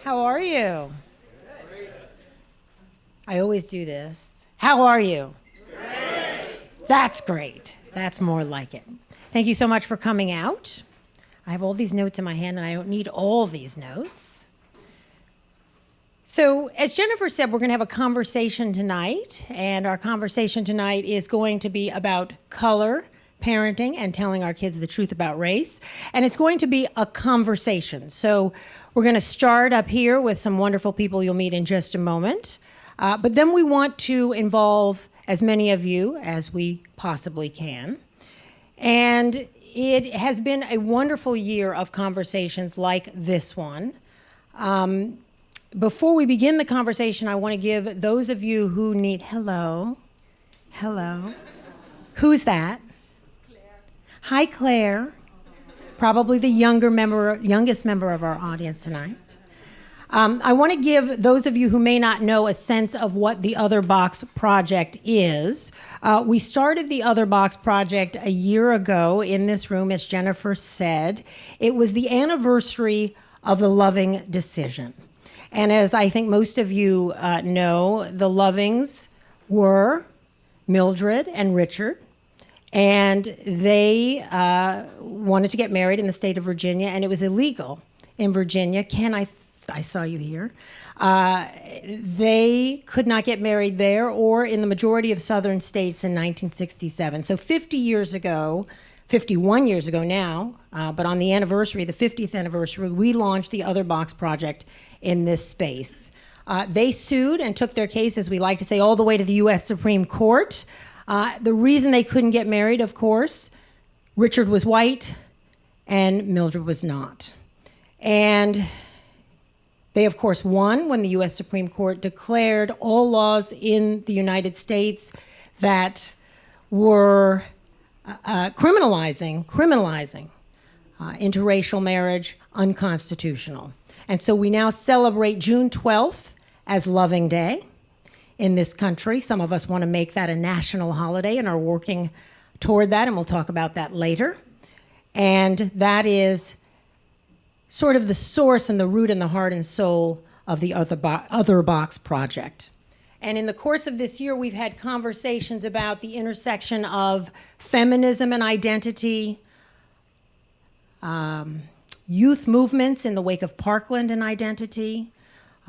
How are you? Great. I always do this. How are you? Great. That's great. That's more like it. Thank you so much for coming out. I have all these notes in my hand, and I don't need all these notes. So, as Jennifer said, we're going to have a conversation tonight, and our conversation tonight is going to be about color, parenting, and telling our kids the truth about race. And it's going to be a conversation. So, we're going to start up here with some wonderful people you'll meet in just a moment. But then we want to involve as many of you as we possibly can. And it has been a wonderful year of conversations like this one. Before we begin the conversation, I want to give those of you who need, hello. Who's that? Claire. Hi, Claire. Probably the youngest member of our audience tonight. I want to give those of you who may not know a sense of what the Other Box Project is. We started the Other Box Project a year ago in this room, as Jennifer said. It was the anniversary of the Loving decision. And as I think most of you know, the Lovings were Mildred and Richard. And they wanted to get married in the state of Virginia, and it was illegal in Virginia. I saw you here. They could not get married there or in the majority of southern states in 1967. So 51 years ago now, but on the anniversary, the 50th anniversary, we launched the Other Box Project in this space. They sued and took their case, as we like to say, all the way to the U.S. Supreme Court. The reason they couldn't get married, of course, Richard was white and Mildred was not. And they, of course, won when the U.S. Supreme Court declared all laws in the United States that were criminalizing interracial marriage unconstitutional. And so we now celebrate June 12th as Loving Day in this country. Some of us want to make that a national holiday and are working toward that, and we'll talk about that later. And that is sort of the source and the root and the heart and soul of the Other Box Project. And in the course of this year, we've had conversations about the intersection of feminism and identity, youth movements in the wake of Parkland and identity.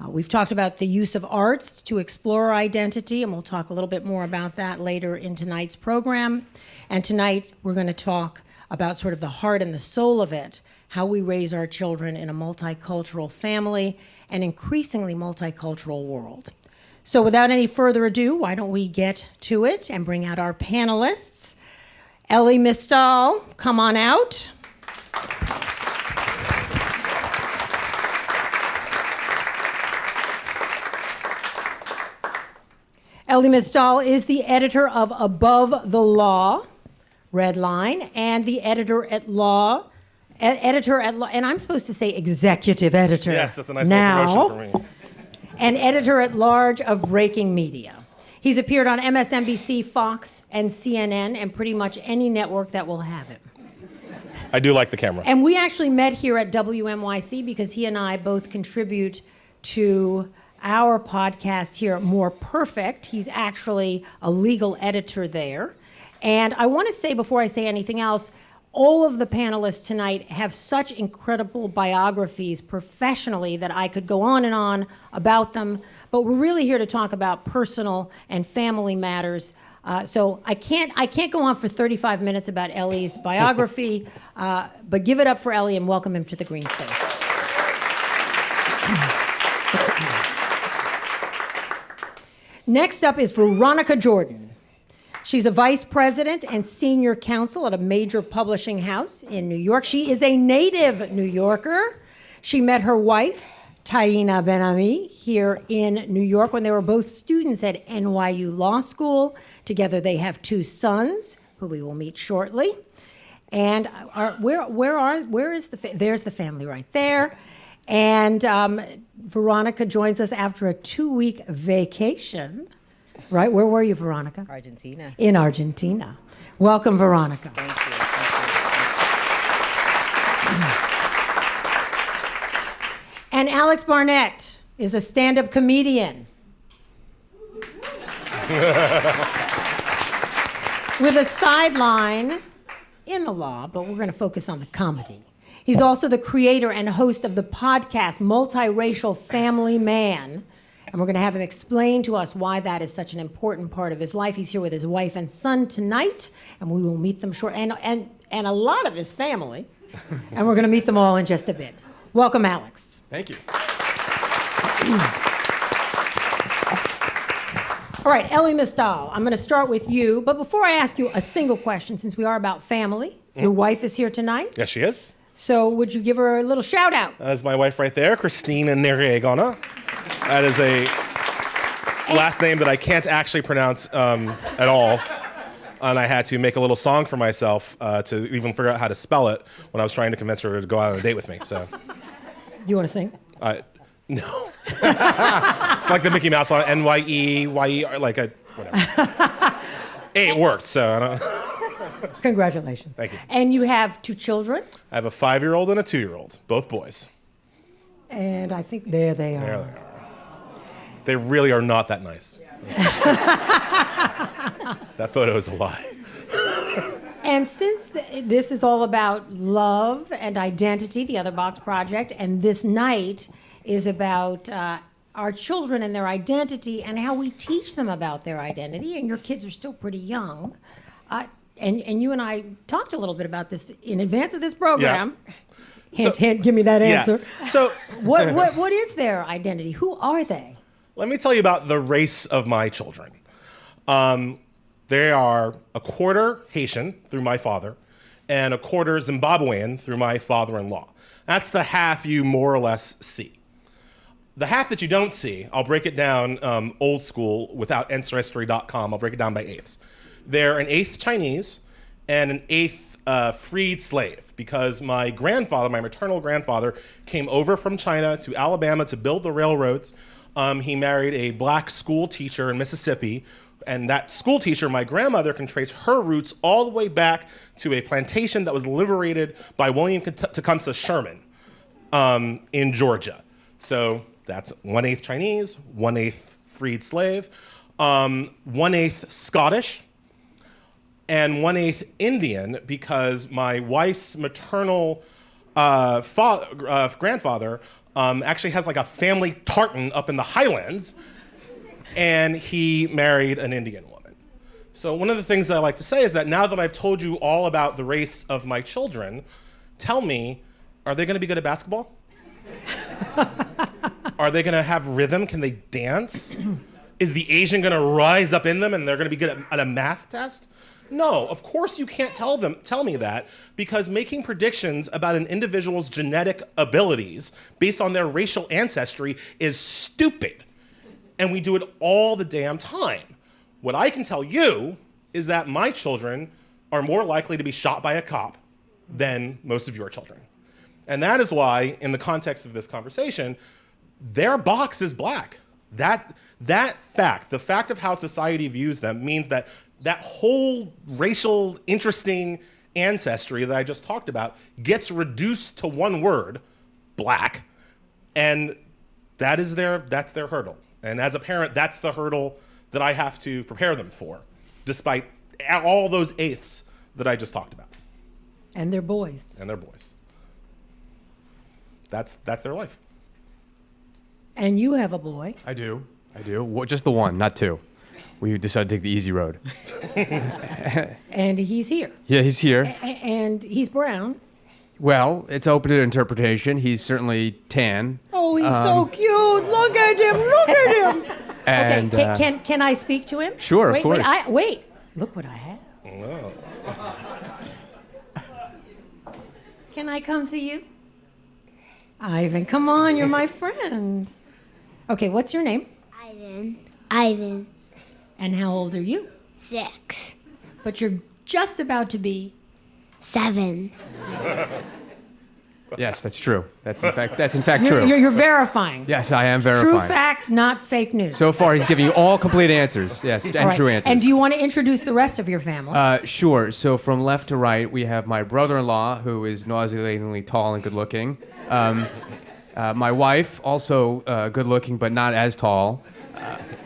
We've talked about the use of arts to explore identity, and we'll talk a little bit more about that later in tonight's program. And tonight, we're going to talk about sort of the heart and the soul of it, how we raise our children in a multicultural family and increasingly multicultural world. So without any further ado, why don't we get to it and bring out our panelists. Ellie Mistal, come on out. Ellie Mistal is the editor of Above the Law, Red Line, and the editor-at-law, and I'm supposed to say executive editor. Yes, that's a nice little promotion for me. And editor-at-large of Breaking Media. He's appeared on MSNBC, Fox, and CNN, and pretty much any network that will have him. I do like the camera. And we actually met here at WNYC because he and I both contribute to our podcast here at More Perfect. He's actually a legal editor there. And I want to say, before I say anything else, all of the panelists tonight have such incredible biographies professionally that I could go on and on about them. But we're really here to talk about personal and family matters. So I can't go on for 35 minutes about Ellie's biography, but give it up for Ellie and welcome him to the green space. Next up is Veronica Jordan. She's a vice president and senior counsel at a major publishing house in New York. She is a native New Yorker. She met her wife, Taina Ben-Ami, here in New York when they were both students at NYU Law School. Together they have 2 sons, who we will meet shortly. And there's the family right there. And Veronica joins us after a 2-week vacation. Right? Where were you, Veronica? Argentina. In Argentina. Welcome, Veronica. Thank you. And Alex Barnett is a stand-up comedian. With a sideline in the law, but we're going to focus on the comedy. He's also the creator and host of the podcast Multiracial Family Man. And we're going to have him explain to us why that is such an important part of his life. He's here with his wife and son tonight, and we will meet them shortly, and a lot of his family. And we're going to meet them all in just a bit. Welcome, Alex. Thank you. All right, Ellie Mistal, I'm going to start with you. But before I ask you a single question, since we are about family, your wife is here tonight. Yes, she is. So would you give her a little shout out? That is my wife right there, Christina Neriegona. That is a last name that I can't actually pronounce at all. And I had to make a little song for myself to even figure out how to spell it when I was trying to convince her to go out on a date with me. So, You want to sing? no. It's like the Mickey Mouse song, NYE, like a, whatever. Hey, it worked, so I don't. Congratulations. Thank you. And you have 2 children? I have a 5-year-old and a 2-year-old, both boys. And I think there they are. There they are. They really are not that nice. That photo is a lie. And since this is all about love and identity, the Other Box Project, and this night is about our children and their identity and how we teach them about their identity, and your kids are still pretty young, and you and I talked a little bit about this in advance of this program. Yeah. Hint, give me that answer. Yeah. So What is their identity? Who are they? let me tell you about the race of my children. They are a quarter Haitian through my father and a quarter Zimbabwean through my father-in-law. That's the half you more or less see. The half that you don't see, I'll break it down old school without ancestry.com. I'll break it down by eighths. They're an eighth Chinese and an eighth freed slave, because my grandfather, my maternal grandfather, came over from China to Alabama to build the railroads. He married a black school teacher in Mississippi, and that school teacher, my grandmother, can trace her roots all the way back to a plantation that was liberated by William Tecumseh Sherman in Georgia. So that's 1/8 Chinese, 1/8 freed slave, 1/8 Scottish, and 1/8 Indian, because my wife's maternal grandfather actually has like a family tartan up in the Highlands, and he married an Indian woman. So one of the things that I like to say is that now that I've told you all about the race of my children, tell me, are they going to be good at basketball? Are they going to have rhythm? Can they dance? Is the Asian going to rise up in them and they're going to be good at a math test? No, of course you can't tell me that, because making predictions about an individual's genetic abilities based on their racial ancestry is stupid. And we do it all the damn time. What I can tell you is that my children are more likely to be shot by a cop than most of your children. And that is why, in the context of this conversation, their box is black. That fact, the fact of how society views them, means that that whole racial, interesting ancestry that I just talked about gets reduced to one word, black, and that's their hurdle. And as a parent, that's the hurdle that I have to prepare them for, despite all those eighths that I just talked about. And they're boys. And they're boys. That's their life. And you have a boy. I do. Well, just the one, not two. We decided to take the easy road. And he's here. Yeah, he's here. And he's brown. Well, it's open to interpretation. He's certainly tan. Oh, he's so cute. Look at him. Look at him. And, okay, can I speak to him? Sure, of course. Wait. Look what I have. Oh. Can I come to you? Ivan, come on. You're my friend. Okay, what's your name? Ivan. And how old are you? 6. But you're just about to be 7. Yes, that's true. That's in fact true. You're verifying. Yes, I am verifying. True fact, not fake news. So far, he's giving you all complete answers. Yes, and All right. true answers. And do you want to introduce the rest of your family? Sure. So from left to right, we have my brother-in-law, who is nauseatingly tall and good-looking. My wife, also good looking but not as tall.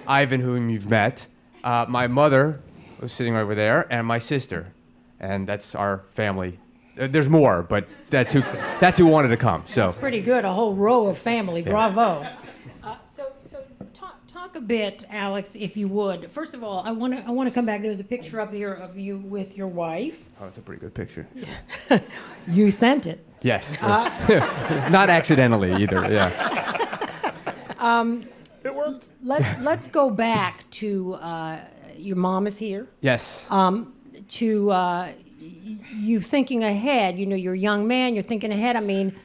Ivan, whom you've met. My mother, who's sitting over there, and my sister. And that's our family. There's more, but that's who wanted to come. So That's pretty good, a whole row of family. Bravo. So talk a bit, Alex, if you would. First of all, I want to come back. There's a picture up here of you with your wife. Oh, it's a pretty good picture. You sent it. Yes. Not accidentally either, yeah. It worked. Let's go back to your mom is here. Yes. To you thinking ahead. You know, you're a young man. You're thinking ahead. I mean,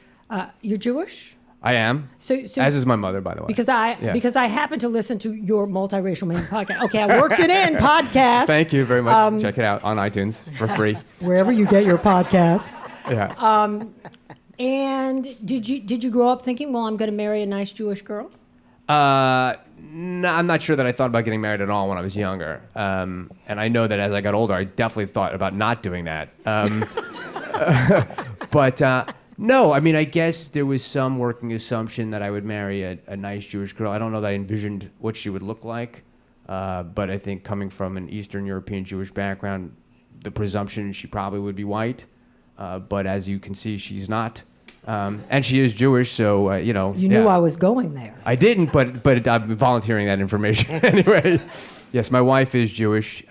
you're Jewish. I am. So As is my mother, by the way. because Yeah. I happen to listen to your multiracial man podcast. Okay, I worked it in podcast. Thank you very much. Check it out on iTunes for free. Wherever you get your podcasts. Yeah. And did you grow up thinking, well, I'm going to marry a nice Jewish girl? No, I'm not sure that I thought about getting married at all when I was younger. And I know that as I got older, I definitely thought about not doing that. But no, I mean, I guess there was some working assumption that I would marry a nice Jewish girl. I don't know that I envisioned what she would look like. But I think coming from an Eastern European Jewish background, the presumption she probably would be white. But as you can see, she's not. And she is Jewish, so, you know. You knew I was going there. I didn't, but I'm volunteering that information anyway. Yes, my wife is Jewish,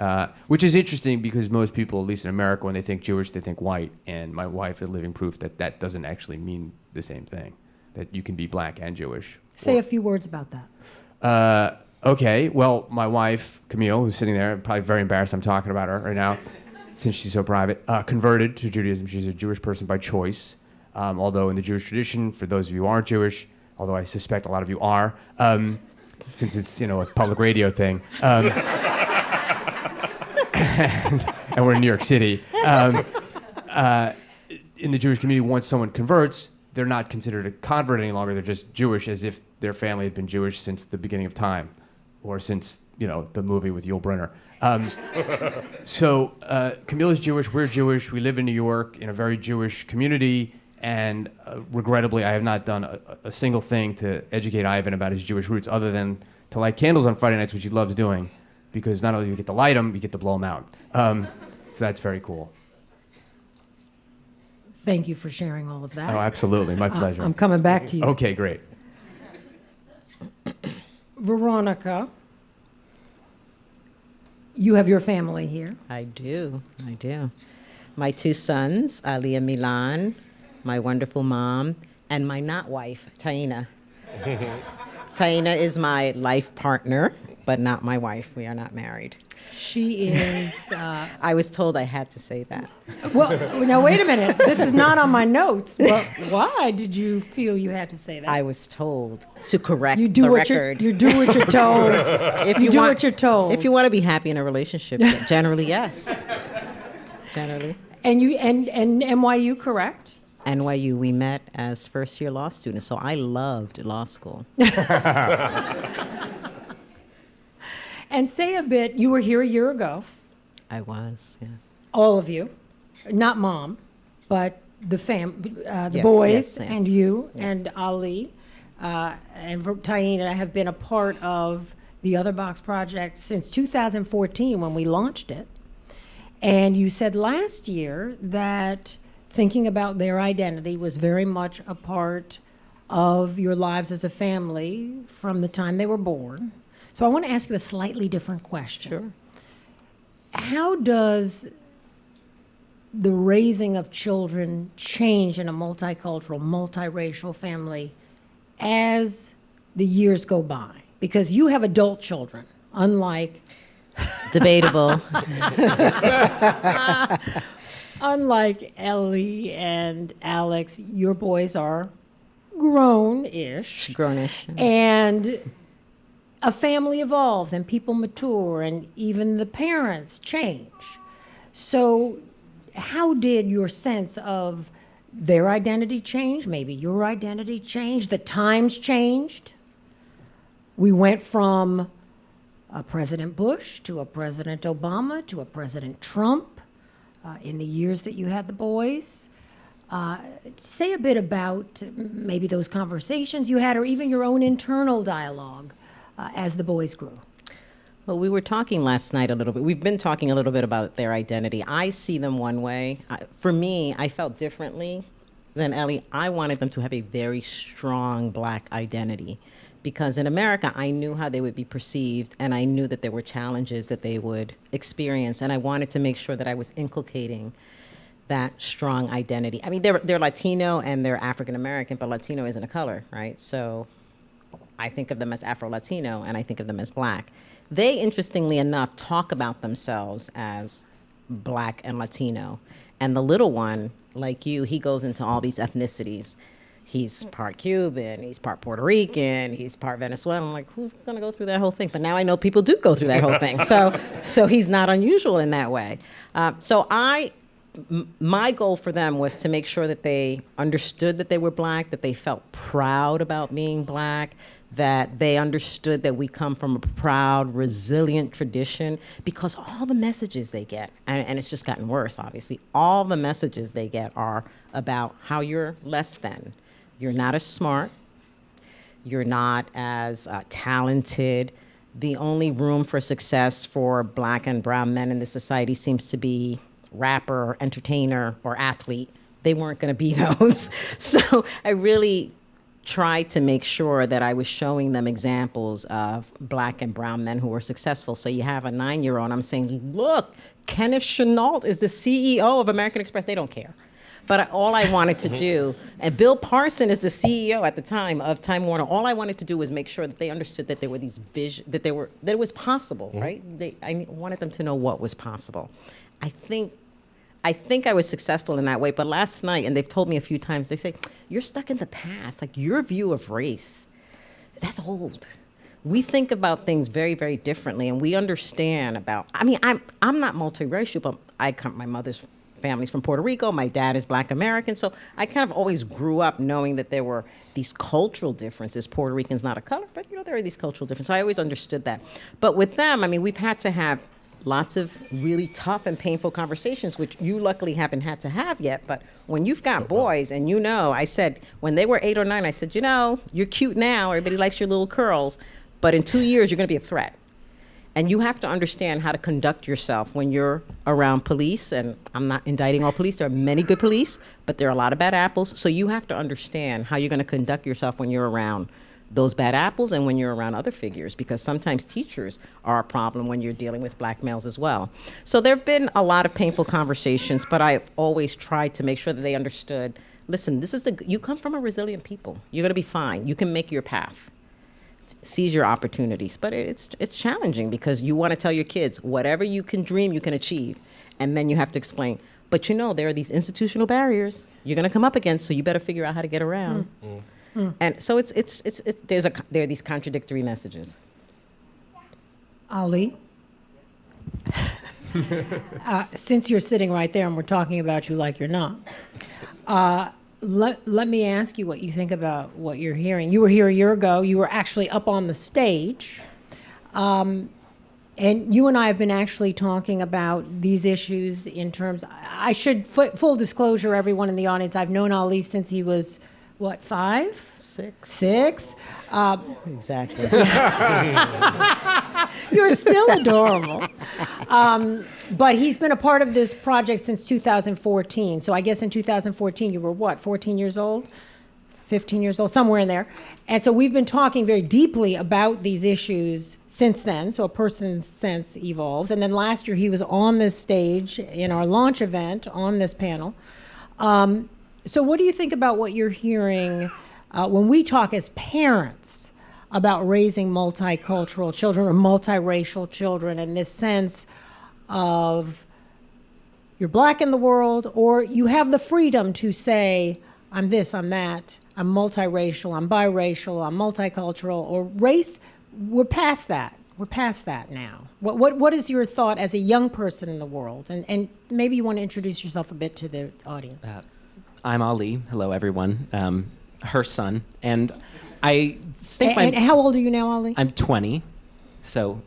which is interesting because most people, at least in America, when they think Jewish, they think white. And my wife is living proof that that doesn't actually mean the same thing, that you can be black and Jewish. Say a few words about that. Okay, well, my wife, Camille, who's sitting there, probably very embarrassed I'm talking about her right now, since she's so private, converted to Judaism. She's a Jewish person by choice. Although in the Jewish tradition, for those of you who aren't Jewish, although I suspect a lot of you are, since it's, you know, a public radio thing, and we're in New York City, in the Jewish community, once someone converts, they're not considered a convert any longer. They're just Jewish, as if their family had been Jewish since the beginning of time, or since, you know, the movie with Yul Brynner. So Camille is Jewish, we're Jewish, we live in New York in a very Jewish community, and regrettably I have not done a single thing to educate Ivan about his Jewish roots other than to light candles on Friday nights, which he loves doing, because not only do you get to light them, you get to blow them out. So that's very cool. Thank you for sharing all of that. Oh, absolutely, my pleasure. I'm coming back to you. Okay, great. Veronica, you have your family here. I do. My two sons, Ali and Milan, my wonderful mom, and my not wife, Taina. Taina is my life partner, but not my wife. We are not married. She is. I was told I had to say that. Well, now wait a minute. This is not on my notes. But why did you feel you had to say that? I was told to correct You do the what record. you do what you're told. If you do what you're told. If you want to be happy in a relationship, generally, yes. Generally. And you and NYU, correct? NYU, we met as first-year law students, so I loved law school. And say a bit. You were here a year ago. I was, yes. All of you, not mom, but the Yes, boys yes, yes. and you Yes. and Ali and Taina and I have been a part of the Other Box project since 2014 when we launched it. And you said last year that thinking about their identity was very much a part of your lives as a family from the time they were born. So I want to ask you a slightly different question. Sure. How does the raising of children change in a multicultural, multiracial family as the years go by? Because you have adult children, unlike Debatable. unlike Ellie and Alex, your boys are grown-ish. Grownish. And a family evolves and people mature and even the parents change. So how did your sense of their identity change? Maybe your identity changed? The times changed? We went from a President Bush to a President Obama to a President Trump in the years that you had the boys. Say a bit about maybe those conversations you had, or even your own internal dialogue as the boys grew. Well, we were talking last night a little bit. We've been talking a little bit about their identity. I see them one way. For me, I felt differently than Ellie. I wanted them to have a very strong Black identity, because in America, I knew how they would be perceived, and I knew that there were challenges that they would experience, and I wanted to make sure that I was inculcating that strong identity. I mean, they're Latino and they're African American, but Latino isn't a color, right? So I think of them as Afro-Latino, and I think of them as Black. They, interestingly enough, talk about themselves as Black and Latino. And the little one, like you, he goes into all these ethnicities. He's part Cuban, he's part Puerto Rican, he's part Venezuelan. I'm like, who's gonna go through that whole thing? But now I know people do go through that whole thing. So he's not unusual in that way. My goal for them was to make sure that they understood that they were Black, that they felt proud about being Black, that they understood that we come from a proud, resilient tradition, because all the messages they get, and it's just gotten worse, obviously, all the messages they get are about how you're less than. You're not as smart. You're not as talented. The only room for success for Black and brown men in this society seems to be rapper, entertainer, or athlete. They weren't going to be those. So I really tried to make sure that I was showing them examples of Black and brown men who were successful. So you have a 9-year-old, and I'm saying, look, Kenneth Chenault is the CEO of American Express. They don't care. But all I wanted to do, and Bill Parson is the CEO at the time of Time Warner. All I wanted to do was make sure that they understood that there were these that it was possible, right? I wanted them to know what was possible. I think I was successful in that way. But last night, and they've told me a few times, they say, you're stuck in the past. Like, your view of race, that's old. We think about things very, very differently, and we understand about, I mean, I'm not multiracial, but my mother's family's from Puerto Rico. My dad is Black American. So I kind of always grew up knowing that there were these cultural differences. Puerto Rican's not a color, but, there are these cultural differences. So I always understood that. But with them, I mean, we've had to have lots of really tough and painful conversations, which you luckily haven't had to have yet. But when you've got boys, and I said, when they were 8 or 9, I said, you're cute now. Everybody likes your little curls. But in 2 years, you're going to be a threat. And you have to understand how to conduct yourself when you're around police. And I'm not indicting all police. There are many good police, but there are a lot of bad apples. So you have to understand how you're going to conduct yourself when you're around those bad apples and when you're around other figures, because sometimes teachers are a problem when you're dealing with Black males as well. So there have been a lot of painful conversations, but I've always tried to make sure that they understood, listen, you come from a resilient people. You're going to be fine. You can make your path. Seize your opportunities. But it's challenging, because you want to tell your kids, whatever you can dream, you can achieve. And then you have to explain, but there are these institutional barriers you're going to come up against, so you better figure out how to get around. And so there are these contradictory messages. Ali? Since you're sitting right there and we're talking about you like you're not, let me ask you what you think about what you're hearing. You were here a year ago. You were actually up on the stage. And you and I have been actually talking about these issues in terms, I should, full disclosure, everyone in the audience, I've known Ali since he was, 5? 6? Exactly. You're still adorable. But he's been a part of this project since 2014. So I guess in 2014 you were 14 years old? 15 years old, somewhere in there. And so we've been talking very deeply about these issues since then. So a person's sense evolves. And then last year he was on this stage in our launch event on this panel. So what do you think about what you're hearing when we talk as parents about raising multicultural children or multiracial children, in this sense of you're Black in the world, or you have the freedom to say, I'm this, I'm that, I'm multiracial, I'm biracial, I'm multicultural, or race, we're past that. We're past that now. What is your thought as a young person in the world? And maybe you want to introduce yourself a bit to the audience. I'm Ali. Hello, everyone. Her son. And I think And how old are you now, Ali? I'm 20. So,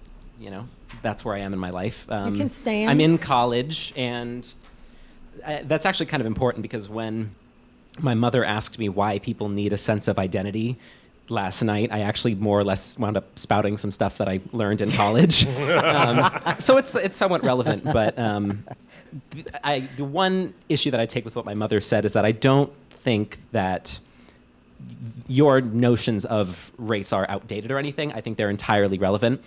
that's where I am in my life. You can stand. I'm in college, and that's actually kind of important, because when my mother asked me why people need a sense of identity last night. I actually more or less wound up spouting some stuff that I learned in college. So it's somewhat relevant, but the one issue that I take with what my mother said is that I don't think that your notions of race are outdated or anything. I think they're entirely relevant.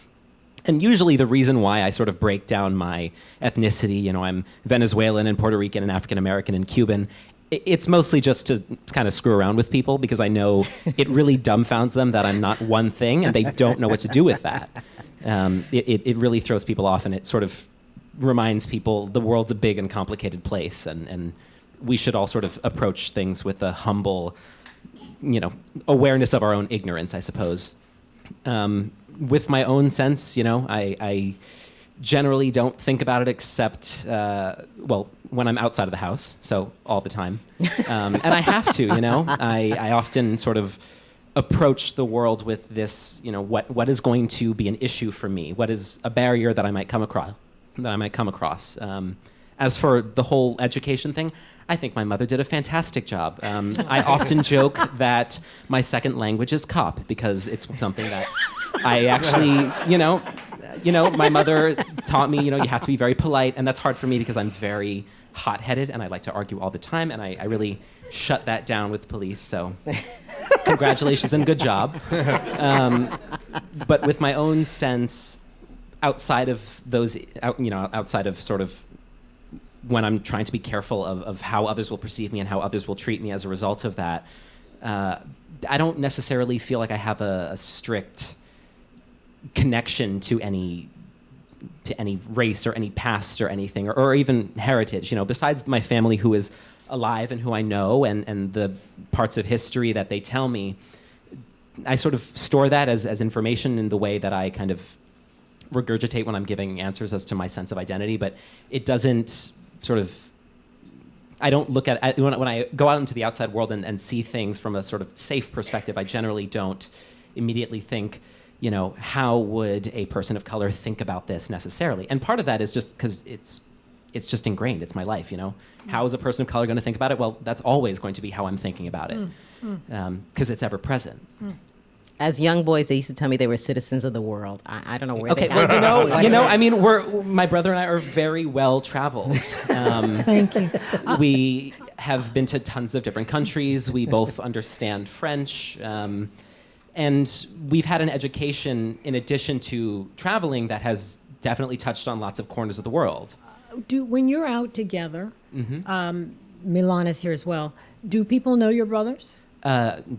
And usually the reason why I sort of break down my ethnicity, I'm Venezuelan and Puerto Rican and African American and Cuban, it's mostly just to kind of screw around with people because I know it really dumbfounds them that I'm not one thing and they don't know what to do with that. It really throws people off, and it sort of reminds people the world's a big and complicated place, and we should all sort of approach things with a humble, awareness of our own ignorance, I suppose. With my own sense, I generally don't think about it except, when I'm outside of the house, so all the time. And I have to, I often sort of approach the world with this, what is going to be an issue for me? What is a barrier that I might come across? As for the whole education thing, I think my mother did a fantastic job. I often joke that my second language is cop because it's something that I actually, my mother taught me, you have to be very polite, and that's hard for me because I'm very hot-headed and I like to argue all the time, and I really shut that down with police, so congratulations and good job. But with my own sense, outside of those, outside of sort of when I'm trying to be careful of how others will perceive me and how others will treat me as a result of that, I don't necessarily feel like I have a strict connection to any race or any past or anything, or even heritage. Besides my family who is alive and who I know, and the parts of history that they tell me, I sort of store that as information in the way that I kind of regurgitate when I'm giving answers as to my sense of identity, but it doesn't sort of, I don't look at, when I go out into the outside world and see things from a sort of safe perspective, I generally don't immediately think, how would a person of color think about this necessarily? And part of that is just because it's just ingrained. It's my life, How is a person of color going to think about it? Well, that's always going to be how I'm thinking about it, because it's ever present. As young boys, they used to tell me they were citizens of the world. I don't know where Okay, they got well, I mean, my brother and I are very well traveled. Thank you. We have been to tons of different countries. We both understand French. And we've had an education in addition to traveling that has definitely touched on lots of corners of the world. When you're out together, Milan is here as well, do people know your brothers?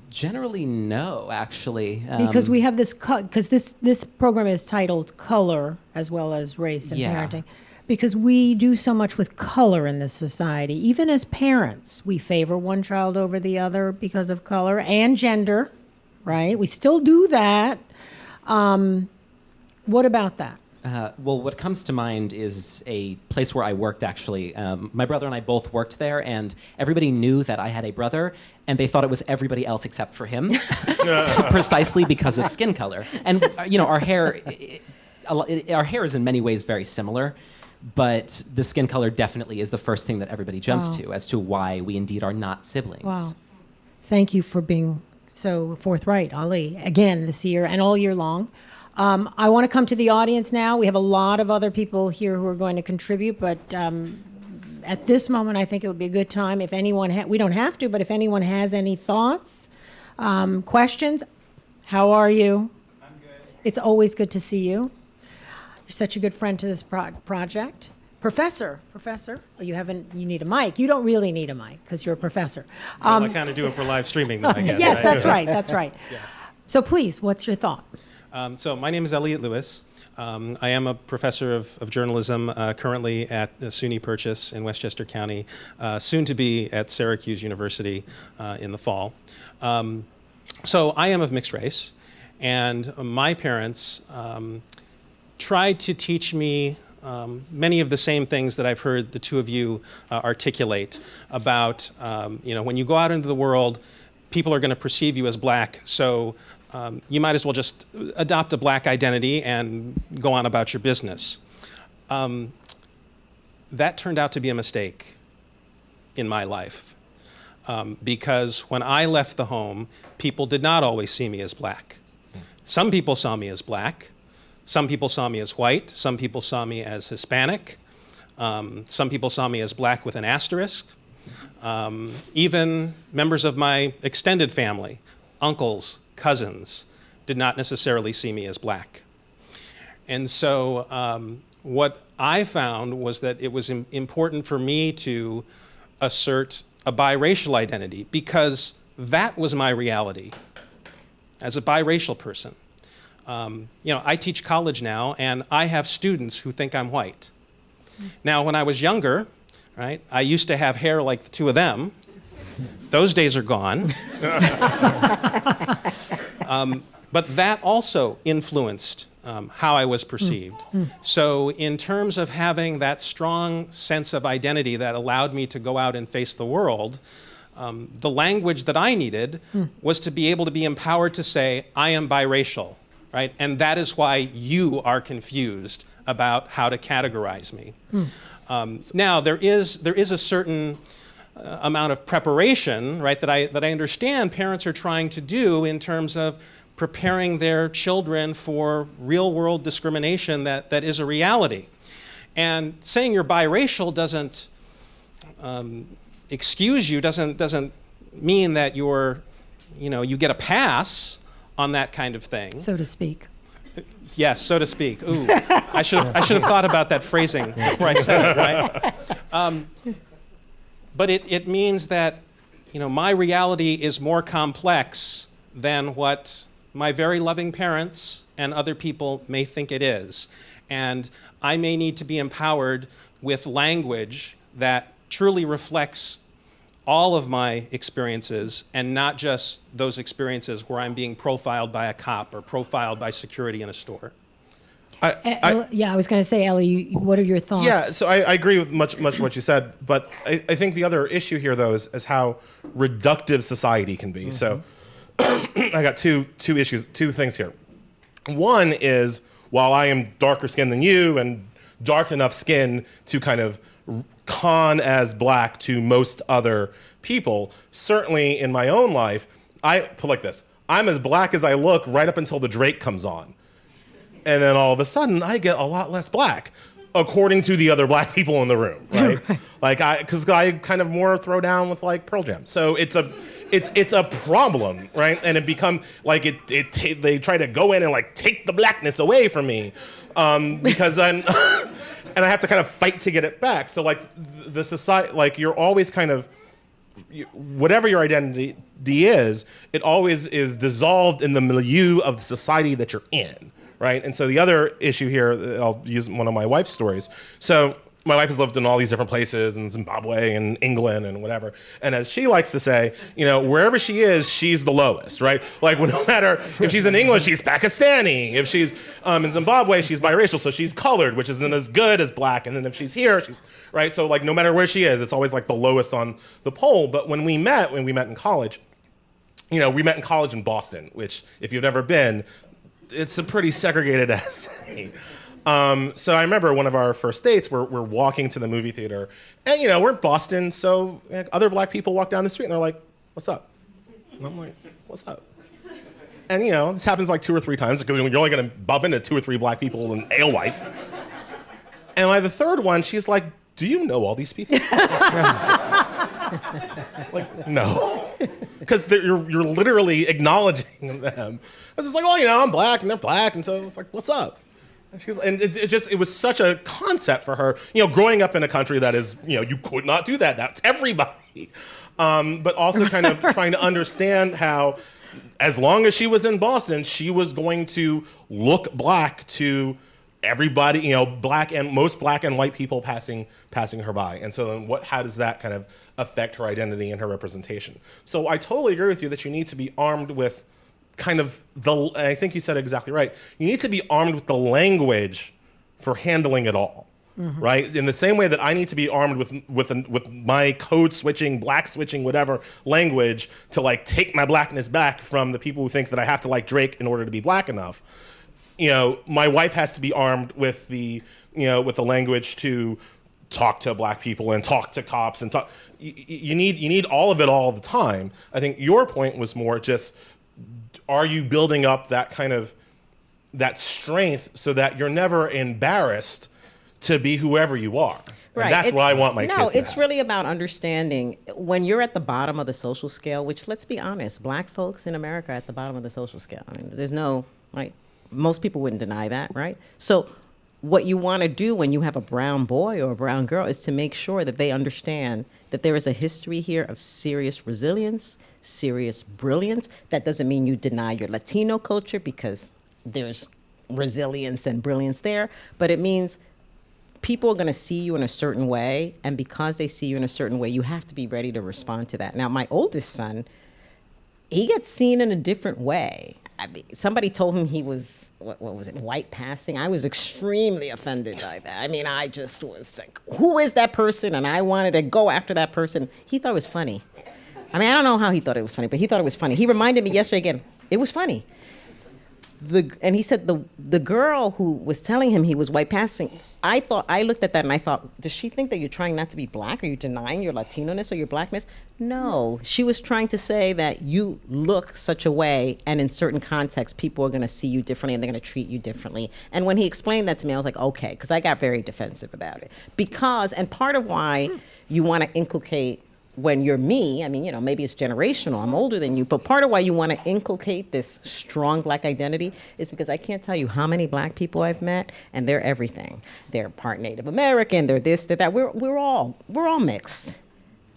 Generally, no, actually. Because we have because this program is titled Color as well as Race and Parenting. Because we do so much with color in this society. Even as parents, we favor one child over the other because of color and gender, right? We still do that. What about that? Well, what comes to mind is a place where I worked, actually. My brother and I both worked there, and everybody knew that I had a brother, and they thought it was everybody else except for him, precisely because of skin color. And, our hair is in many ways very similar, but the skin color definitely is the first thing that everybody jumps to as to why we indeed are not siblings. Wow. Thank you for being so forthright, Ali, again this year and all year long. I want to come to the audience now. We have a lot of other people here who are going to contribute, but at this moment, I think it would be a good time if anyone, we don't have to, but if anyone has any thoughts, questions, how are you? I'm good. It's always good to see you. You're such a good friend to this project. Professor, you need a mic. You don't really need a mic because you're a professor. Well, I kind of do it for live streaming, though, I guess. Yes, right? that's right. Yeah. So please, what's your thought? So my name is Elliot Lewis. I am a professor of journalism currently at SUNY Purchase in Westchester County, soon to be at Syracuse University in the fall. So I am of mixed race, and my parents tried to teach me many of the same things that I've heard the two of you articulate about, when you go out into the world, people are going to perceive you as black, so you might as well just adopt a black identity and go on about your business. That turned out to be a mistake in my life. because when I left the home, people did not always see me as black. Some people saw me as black. Some people saw me as white. Some people saw me as Hispanic. Some people saw me as black with an asterisk. Even members of my extended family, uncles, cousins, did not necessarily see me as black. And so what I found was that it was important for me to assert a biracial identity because that was my reality as a biracial person. I teach college now, and I have students who think I'm white. Now, when I was younger, right, I used to have hair like the two of them. Those days are gone. But that also influenced how I was perceived. So in terms of having that strong sense of identity that allowed me to go out and face the world, the language that I needed was to be able to be empowered to say, I am biracial, right? And that is why you are confused about how to categorize me. Now, there is a certain amount of preparation, right, that I understand parents are trying to do in terms of preparing their children for real-world discrimination that is a reality. And saying you're biracial doesn't excuse you, doesn't mean that you get a pass on that kind of thing. So to speak. Yes, so to speak. Ooh, I should have thought about that phrasing before I said it, right? But it means that my reality is more complex than what my very loving parents and other people may think it is. And I may need to be empowered with language that truly reflects all of my experiences and not just those experiences where I'm being profiled by a cop or profiled by security in a store. I was going to say, Ellie, what are your thoughts? Yeah, so I agree with much what you said, but I think the other issue here, though, is how reductive society can be. So I got two things here. One is, while I am darker skinned than you and dark enough skin to kind of con as black to most other people, certainly in my own life, I put like this: I'm as black as I look right up until the Drake comes on. And then all of a sudden, I get a lot less black, according to the other black people in the room, right? Because I kind of more throw down with like Pearl Jam. So it's a problem, right? And it become like they try to go in and like take the blackness away from me, because then and I have to kind of fight to get it back. So like the society, like you're always kind of, whatever your identity is, it always is dissolved in the milieu of the society that you're in. Right. And so the other issue here, I'll use one of my wife's stories. So my wife has lived in all these different places, in Zimbabwe and England and whatever. And as she likes to say, wherever she is, she's the lowest, right? Like no matter if she's in England, she's Pakistani. If she's in Zimbabwe, she's biracial, so she's colored, which isn't as good as black. And then if she's here, she's right. So like no matter where she is, it's always like the lowest on the poll. But when we met in college, we met in college in Boston, which if you've never been, it's a pretty segregated essay. So I remember one of our first dates, we're walking to the movie theater, and we're in Boston, so other black people walk down the street and they're like, "What's up?" And I'm like, "What's up?" And this happens like 2 or 3 times because you're only gonna bump into 2 or 3 black people and alewife. And like the third one, she's like, "Do you know all these people?" Like, no, because you're literally acknowledging them. It's just like, well, I'm black and they're black, and so it's like, what's up? And it was such a concept for her, growing up in a country that is, you could not do that. That's everybody. But also kind of trying to understand how, as long as she was in Boston, she was going to look black to everybody, most black and white people passing her by. And so then how does that kind of affect her identity and her representation? So I totally agree with you that you need to be armed with kind of I think you said it exactly right. You need to be armed with the language for handling it all, right? In the same way that I need to be armed with my code switching, black switching, whatever language to like take my blackness back from the people who think that I have to like Drake in order to be black enough. My wife has to be armed with the language to talk to black people and talk to cops and talk. You need all of it all the time. I think your point was more just, are you building up that kind of that strength so that you're never embarrassed to be whoever you are? And that's what I want my kids to have. No, it's really about understanding when you're at the bottom of the social scale, which, let's be honest, black folks in America are at the bottom of the social scale. I mean, there's no, like, most people wouldn't deny that, right? So what you want to do when you have a brown boy or a brown girl is to make sure that they understand that there is a history here of serious resilience, serious brilliance. That doesn't mean you deny your Latino culture, because there's resilience and brilliance there, but it means people are going to see you in a certain way, and because they see you in a certain way, you have to be ready to respond to that. Now, my oldest son, he gets seen in a different way. I mean, somebody told him he was, what was it, white passing? I was extremely offended by that. I mean, I just was like, who is that person? And I wanted to go after that person. He thought it was funny. I mean, I don't know how he thought it was funny, but he thought it was funny. He reminded me yesterday again, it was funny. And he said the girl who was telling him he was white passing, I looked at that and I thought, does she think that you're trying not to be black? Are you denying your Latino-ness or your blackness? No, she was trying to say that you look such a way, and in certain contexts, people are going to see you differently and they're going to treat you differently. And when he explained that to me, I was like, okay, because I got very defensive about it. And part of why you want to inculcate, when you're me, I mean, you know, maybe it's generational, I'm older than you, but part of why you want to inculcate this strong black identity is because I can't tell you how many black people I've met, and they're everything. They're part Native American, they're this, they're that. We're all mixed.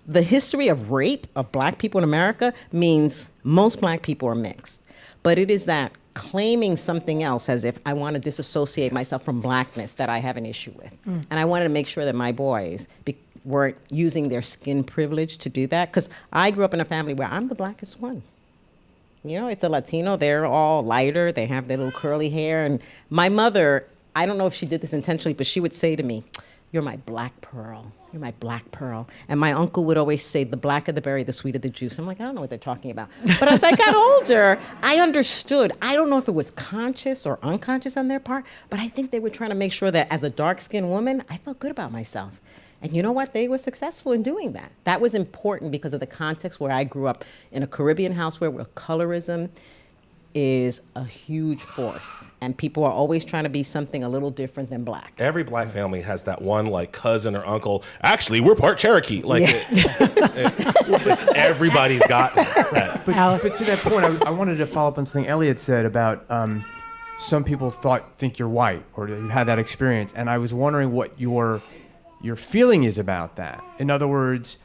The history of rape of black people in America means most black people are mixed. But it is that claiming something else as if I want to disassociate myself from blackness that I have an issue with. And I wanted to make sure that my boys weren't using their skin privilege to do that, because I grew up in a family where I'm the blackest one. You know, it's a Latino, they're all lighter, they have their little curly hair, and my mother, I don't know if she did this intentionally, but she would say to me, you're my black pearl, you're my black pearl. And my uncle would always say, the blacker the berry, the sweeter the juice. I'm like, I don't know what they're talking about. But as I got older, I understood. I don't know if it was conscious or unconscious on their part, but I think they were trying to make sure that as a dark-skinned woman, I felt good about myself. And you know what? They were successful in doing that. That was important because of the context where I grew up in a Caribbean house where colorism is a huge force. And people are always trying to be something a little different than black. Every black family has that one, like, cousin or uncle. Actually, we're part Cherokee. Like, everybody's got that. But to that point, I wanted to follow up on something Elliot said about some people think you're white, or you had that experience. And I was wondering what your feeling is about that. In other words,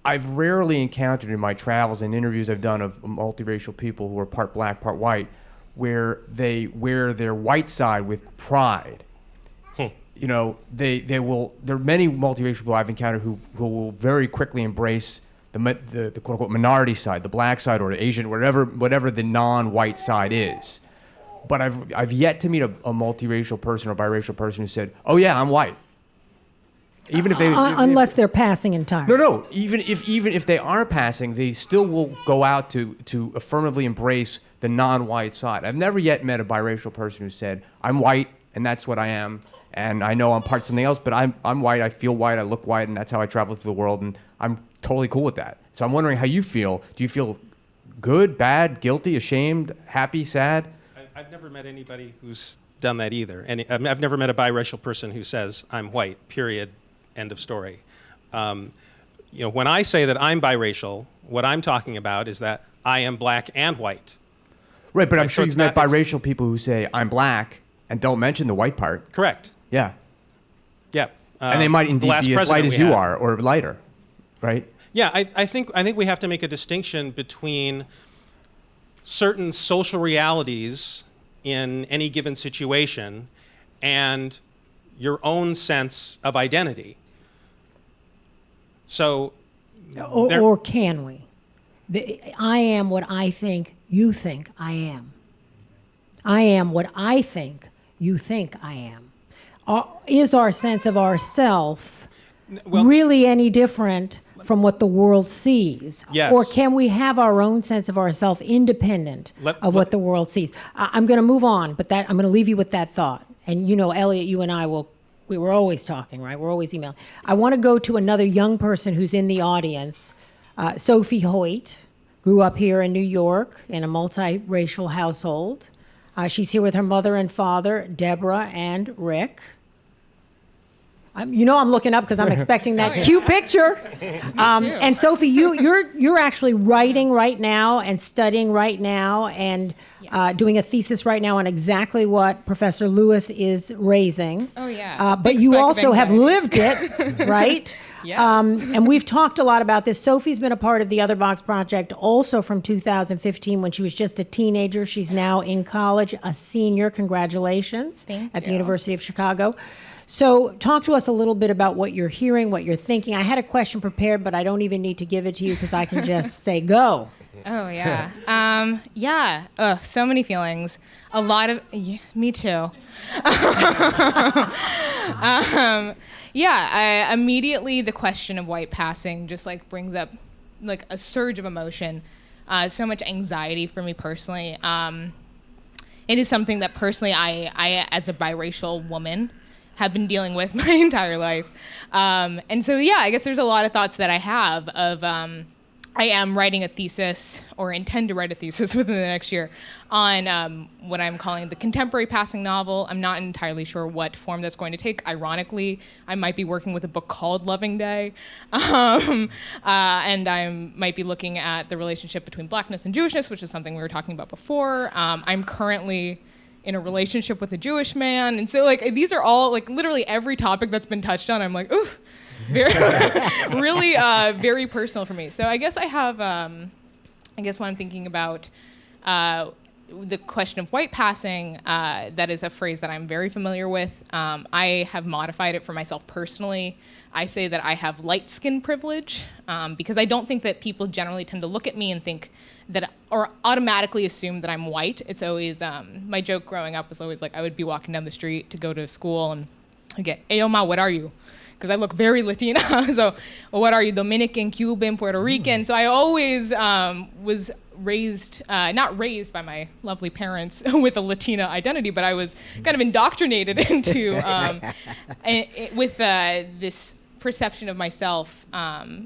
I've rarely encountered in my travels and interviews I've done of multiracial people who are part black, part white, where they wear their white side with pride. You know, there are many multiracial people I've encountered who will very quickly embrace the quote unquote minority side, the black side or the Asian, whatever the non-white side is. But I've yet to meet a multiracial person or biracial person who said, "Oh yeah, I'm white." Even if they, unless they're passing entirely. No. Even if they are passing, they still will go out to affirmatively embrace the non-white side. I've never yet met a biracial person who said, "I'm white and that's what I am, and I know I'm part something else, but I'm white. I feel white. I look white, and that's how I travel through the world, and I'm totally cool with that." So I'm wondering how you feel. Do you feel good, bad, guilty, ashamed, happy, sad? I've never met anybody who's done that either, and I've never met a biracial person who says, "I'm white." Period. End of story. You know, when I say that I'm biracial, what I'm talking about is that I am black and white. Right, but I'm sure you've met biracial people who say, "I'm black," and don't mention the white part. Correct. Yeah. Yeah. And they might indeed be as light as you are, or lighter, right? Yeah, I think we have to make a distinction between certain social realities in any given situation and your own sense of identity. So, or can we? I am what I think you think I am. I am what I think you think I am. Is our sense of ourself really any different from what the world sees? Yes. Or can we have our own sense of ourself independent of what the world sees? I'm going to move on, but I'm going to leave you with that thought. And you know, Elliot, you and I will we were always talking, right? We're always emailing. I want to go to another young person who's in the audience. Sophie Hoyt grew up here in New York in a multiracial household. She's here with her mother and father, Deborah and Rick. I'm looking up because I'm expecting that cute picture. And Sophie, you're actually writing right now and studying right now and doing a thesis right now on exactly what Professor Lewis is raising. Oh, yeah. But you also have lived it, right? Yes. And we've talked a lot about this. Sophie's been a part of the Other Box Project also from 2015 when she was just a teenager. She's now in college, a senior. Congratulations. At the University of Chicago. So talk to us a little bit about what you're hearing, what you're thinking. I had a question prepared, but I don't even need to give it to you because I can just say go. Oh, yeah. So many feelings. A lot of, me too. Immediately the question of white passing just like brings up like a surge of emotion, so much anxiety for me personally. It is something that personally I as a biracial woman have been dealing with my entire life. And so, I guess there's a lot of thoughts that I have of, I am writing a thesis or intend to write a thesis within the next year on what I'm calling the contemporary passing novel. I'm not entirely sure what form that's going to take. Ironically, I might be working with a book called Loving Day. And I might be looking at the relationship between blackness and Jewishness, which is something we were talking about before. I'm currently in a relationship with a Jewish man. And so like these are all like literally every topic that's been touched on, I'm like, ooh, very, really very personal for me. So I guess I have, when I'm thinking about the question of white passing, that is a phrase that I'm very familiar with. I have modified it for myself personally. I say that I have light skin privilege because I don't think that people generally tend to look at me and think that or automatically assume that I'm white. It's always, my joke growing up was always like I would be walking down the street to go to school and I get, "Hey, Oma, what are you?" Because I look very Latina. So, well, what are you, Dominican, Cuban, Puerto Rican? So I always was raised, not raised by my lovely parents with a Latina identity, but I was kind of indoctrinated into, with this perception of myself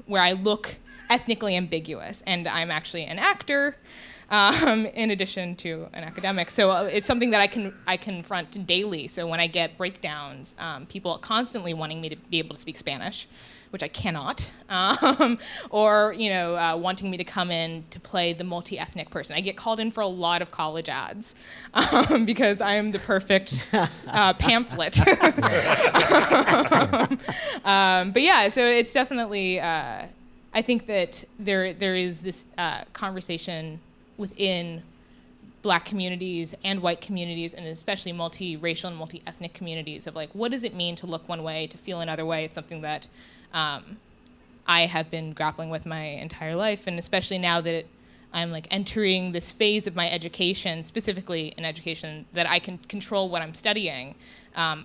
where I look ethnically ambiguous. And I'm actually an actor in addition to an academic. So it's something that I confront daily. So when I get breakdowns, people constantly wanting me to be able to speak Spanish, which I cannot, or wanting me to come in to play the multi-ethnic person. I get called in for a lot of college ads because I am the perfect pamphlet. So it's definitely, I think that there is this conversation within Black communities and white communities, and especially multiracial and multi-ethnic communities of like, what does it mean to look one way, to feel another way? It's something that I have been grappling with my entire life, and especially now that I'm like entering this phase of my education, specifically in education, that I can control what I'm studying. I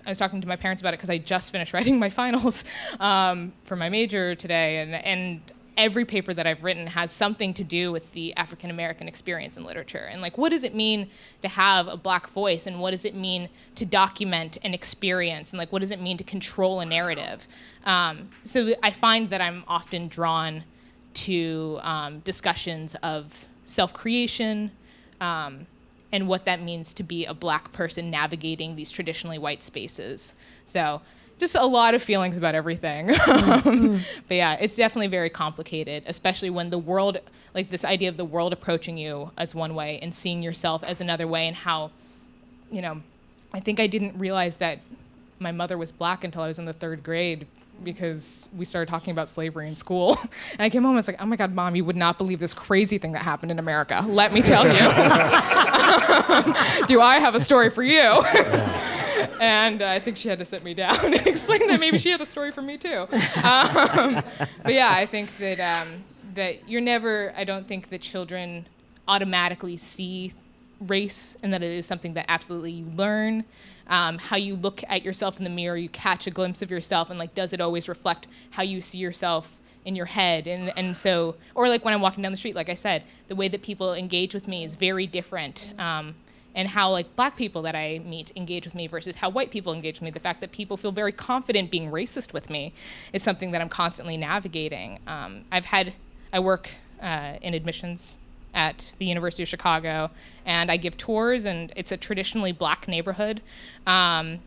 was talking to my parents about it because I just finished writing my finals for my major today, and every paper that I've written has something to do with the African American experience in literature. And like, what does it mean to have a Black voice? And what does it mean to document an experience? And like, what does it mean to control a narrative? So I find that I'm often drawn to discussions of self-creation and what that means to be a Black person navigating these traditionally white spaces. So just a lot of feelings about everything. But yeah, it's definitely very complicated, especially when the world, like this idea of the world approaching you as one way and seeing yourself as another way, and how, I think I didn't realize that my mother was Black until I was in the 3rd grade because we started talking about slavery in school. And I came home and I was like, oh my God, Mom, you would not believe this crazy thing that happened in America. Let me tell you. Do I have a story for you? And I think she had to sit me down and explain that maybe she had a story for me too. But yeah, I think that I don't think that children automatically see race, and that it is something that absolutely you learn. How you look at yourself in the mirror, you catch a glimpse of yourself, and like, does it always reflect how you see yourself in your head? And so, or like when I'm walking down the street, like I said, the way that people engage with me is very different. and how like black people that I meet engage with me versus how white people engage with me. The fact that people feel very confident being racist with me is something that I'm constantly navigating. I work in admissions at the University of Chicago, and I give tours, and it's a traditionally black neighborhood. And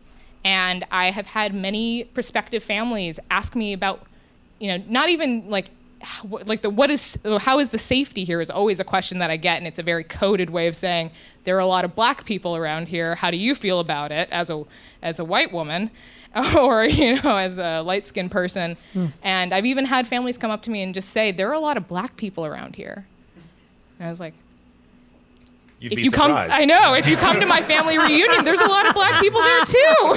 I have had many prospective families ask me about, not even like how is the safety here is always a question that I get, and it's a very coded way of saying there are a lot of black people around here. How do you feel about it as a white woman, or as a light-skinned person? And I've even had families come up to me and just say there are a lot of black people around here. And I was like, You'd be surprised. I know. If you come to my family reunion, there's a lot of black people there too.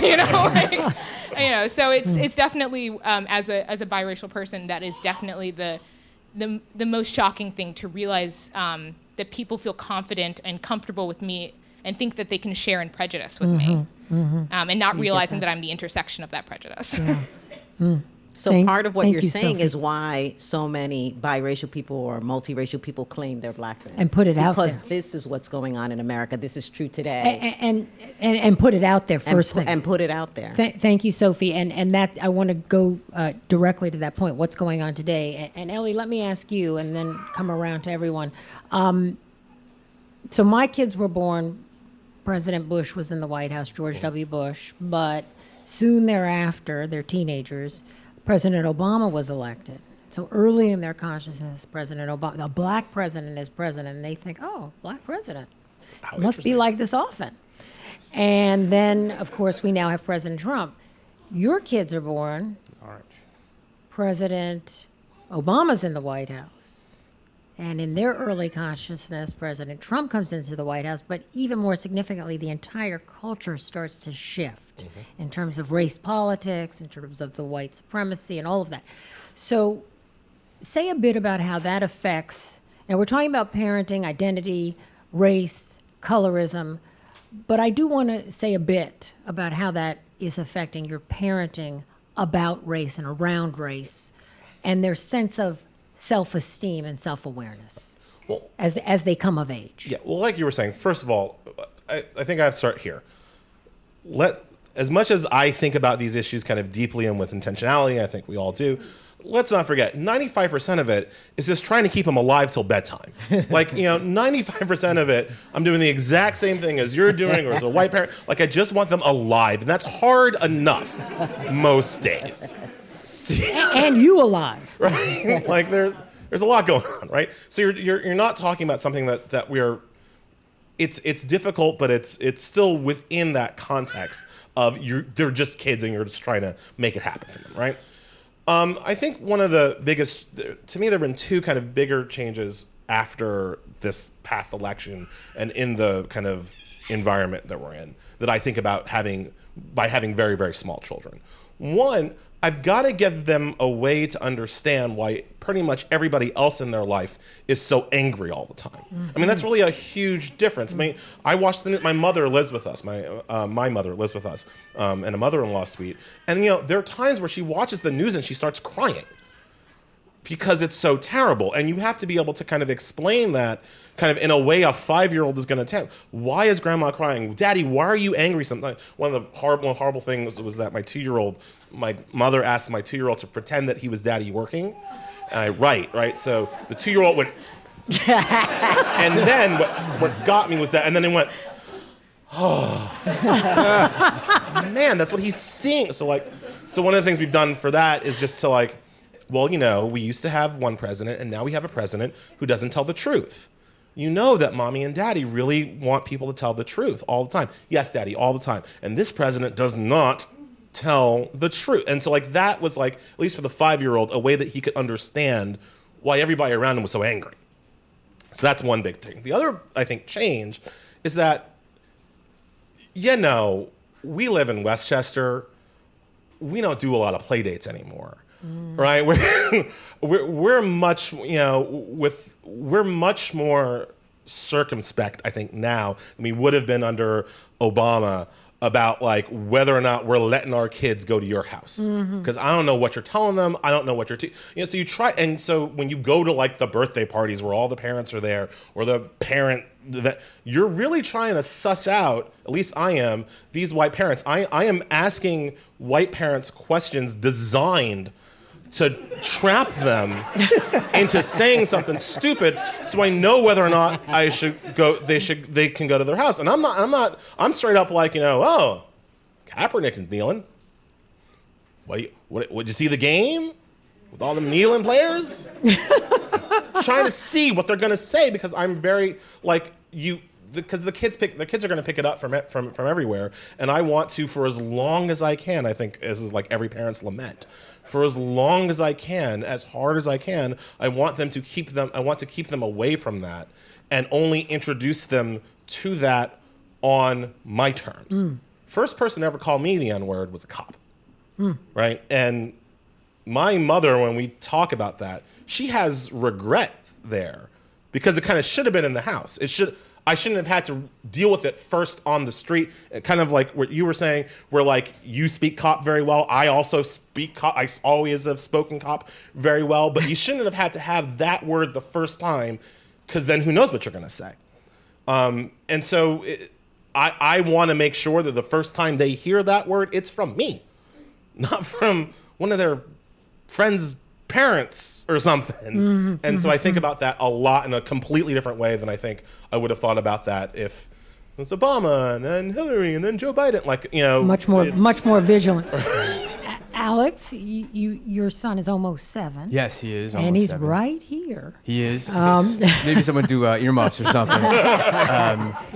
So it's definitely as a biracial person, that is definitely the most shocking thing to realize, that people feel confident and comfortable with me and think that they can share in prejudice with me, and not realizing that I'm the intersection of that prejudice. So part of what you're you, saying Sophie. is why so many biracial people or multiracial people claim their blackness. And put it out there. Because this is what's going on in America. This is true today. And put it out there first thing. And put it out there. Thank you, Sophie. And that I want to go directly to that point. What's going on today? And Ellie, let me ask you, and then come around to everyone. So my kids were born. President Bush was in the White House, George W. Bush, but soon thereafter, they're teenagers. President Obama was elected. So early in their consciousness, President Obama, a black president is president, and they think, oh, black president. How Must be interesting. like this often. And then, of course, we now have President Trump. Your kids are born. Orange. President Obama's in the White House. And in their early consciousness, President Trump comes into the White House, but even more significantly, the entire culture starts to shift in terms of race politics, in terms of the white supremacy and all of that. So say a bit about how that affects, now we're talking about parenting, identity, race, colorism, but I do want to say a bit about how that is affecting your parenting about race and around race and their sense of self-esteem and self-awareness Well, as they come of age. Yeah, well, like you were saying, first of all, I think I have to start here. As much as I think about these issues kind of deeply and with intentionality, I think we all do, let's not forget, 95% of it is just trying to keep them alive till bedtime. 95% of it, I'm doing the exact same thing as you're doing or as a white parent. Like, I just want them alive, and that's hard enough most days. And you alive. Right? Like, there's a lot going on, right? So you're not talking about something that we're, it's difficult, but it's still within that context of they're just kids and you're just trying to make it happen for them, right? I think one of the biggest, to me, there have been two kind of bigger changes after this past election and in the kind of environment that we're in that I think about by having very, very small children. One, I've got to give them a way to understand why pretty much everybody else in their life is so angry all the time. I mean, that's really a huge difference. I mean, I watched my mother lives with us. My mother lives with us in a mother-in-law suite. And, there are times where she watches the news and she starts crying because it's so terrible. And you have to be able to kind of explain that kind of in a way a 5-year-old is going to tell. Why is grandma crying? Daddy, why are you angry sometimes? One of the horrible things was that my mother asked my 2-year-old to pretend that he was daddy working. And I right. So the 2-year-old went, and then what got me was that, and then it went, oh, man, that's what he's seeing. So one of the things we've done for that is just to well, we used to have one president, and now we have a president who doesn't tell the truth. You know that mommy and daddy really want people to tell the truth all the time. Yes, daddy, all the time. And this president does not tell the truth. And so that was at least for the 5-year-old, a way that he could understand why everybody around him was so angry. So that's one big thing. The other, I think, change is that, we live in Westchester. We don't do a lot of play dates anymore. Right? We're much, we're much more circumspect, I think, now than we would have been under Obama about like whether or not we're letting our kids go to your house, because I don't know what you're telling them. I don't know what you're so you try. And so when you go to like the birthday parties where all the parents are there, or the parent that you're really trying to suss out, at least I am, these white parents. I am asking white parents questions designed to trap them into saying something stupid, so I know whether or not I should go. They can go to their house, and I'm straight up like, oh, Kaepernick is kneeling. Would you see the game with all them kneeling players? Trying to see what they're gonna say, because I'm very like you. Because the kids are going to pick it up from everywhere, and I want to, for as long as I can. I think this is like every parent's lament. For as long as I can, as hard as I can, I want to keep them away from that, and only introduce them to that on my terms. First person to ever call me the N-word was a cop, right? And my mother, when we talk about that, she has regret there, because it kind of should have been in the house. I shouldn't have had to deal with it first on the street. Kind of like what you were saying, where like you speak cop very well. I also speak cop. I always have spoken cop very well. But you shouldn't have had to have that word the first time, because then who knows what you're going to say. And so I want to make sure that the first time they hear that word, it's from me, not from one of their friends' parents or something. And so I think about that a lot in a completely different way than I think I would have thought about that if it was Obama and then Hillary and then Joe Biden. Like, much more vigilant. Alex, your son is almost 7. Yes, he is. And he's 7. right here. He is. Maybe someone do earmuffs or something.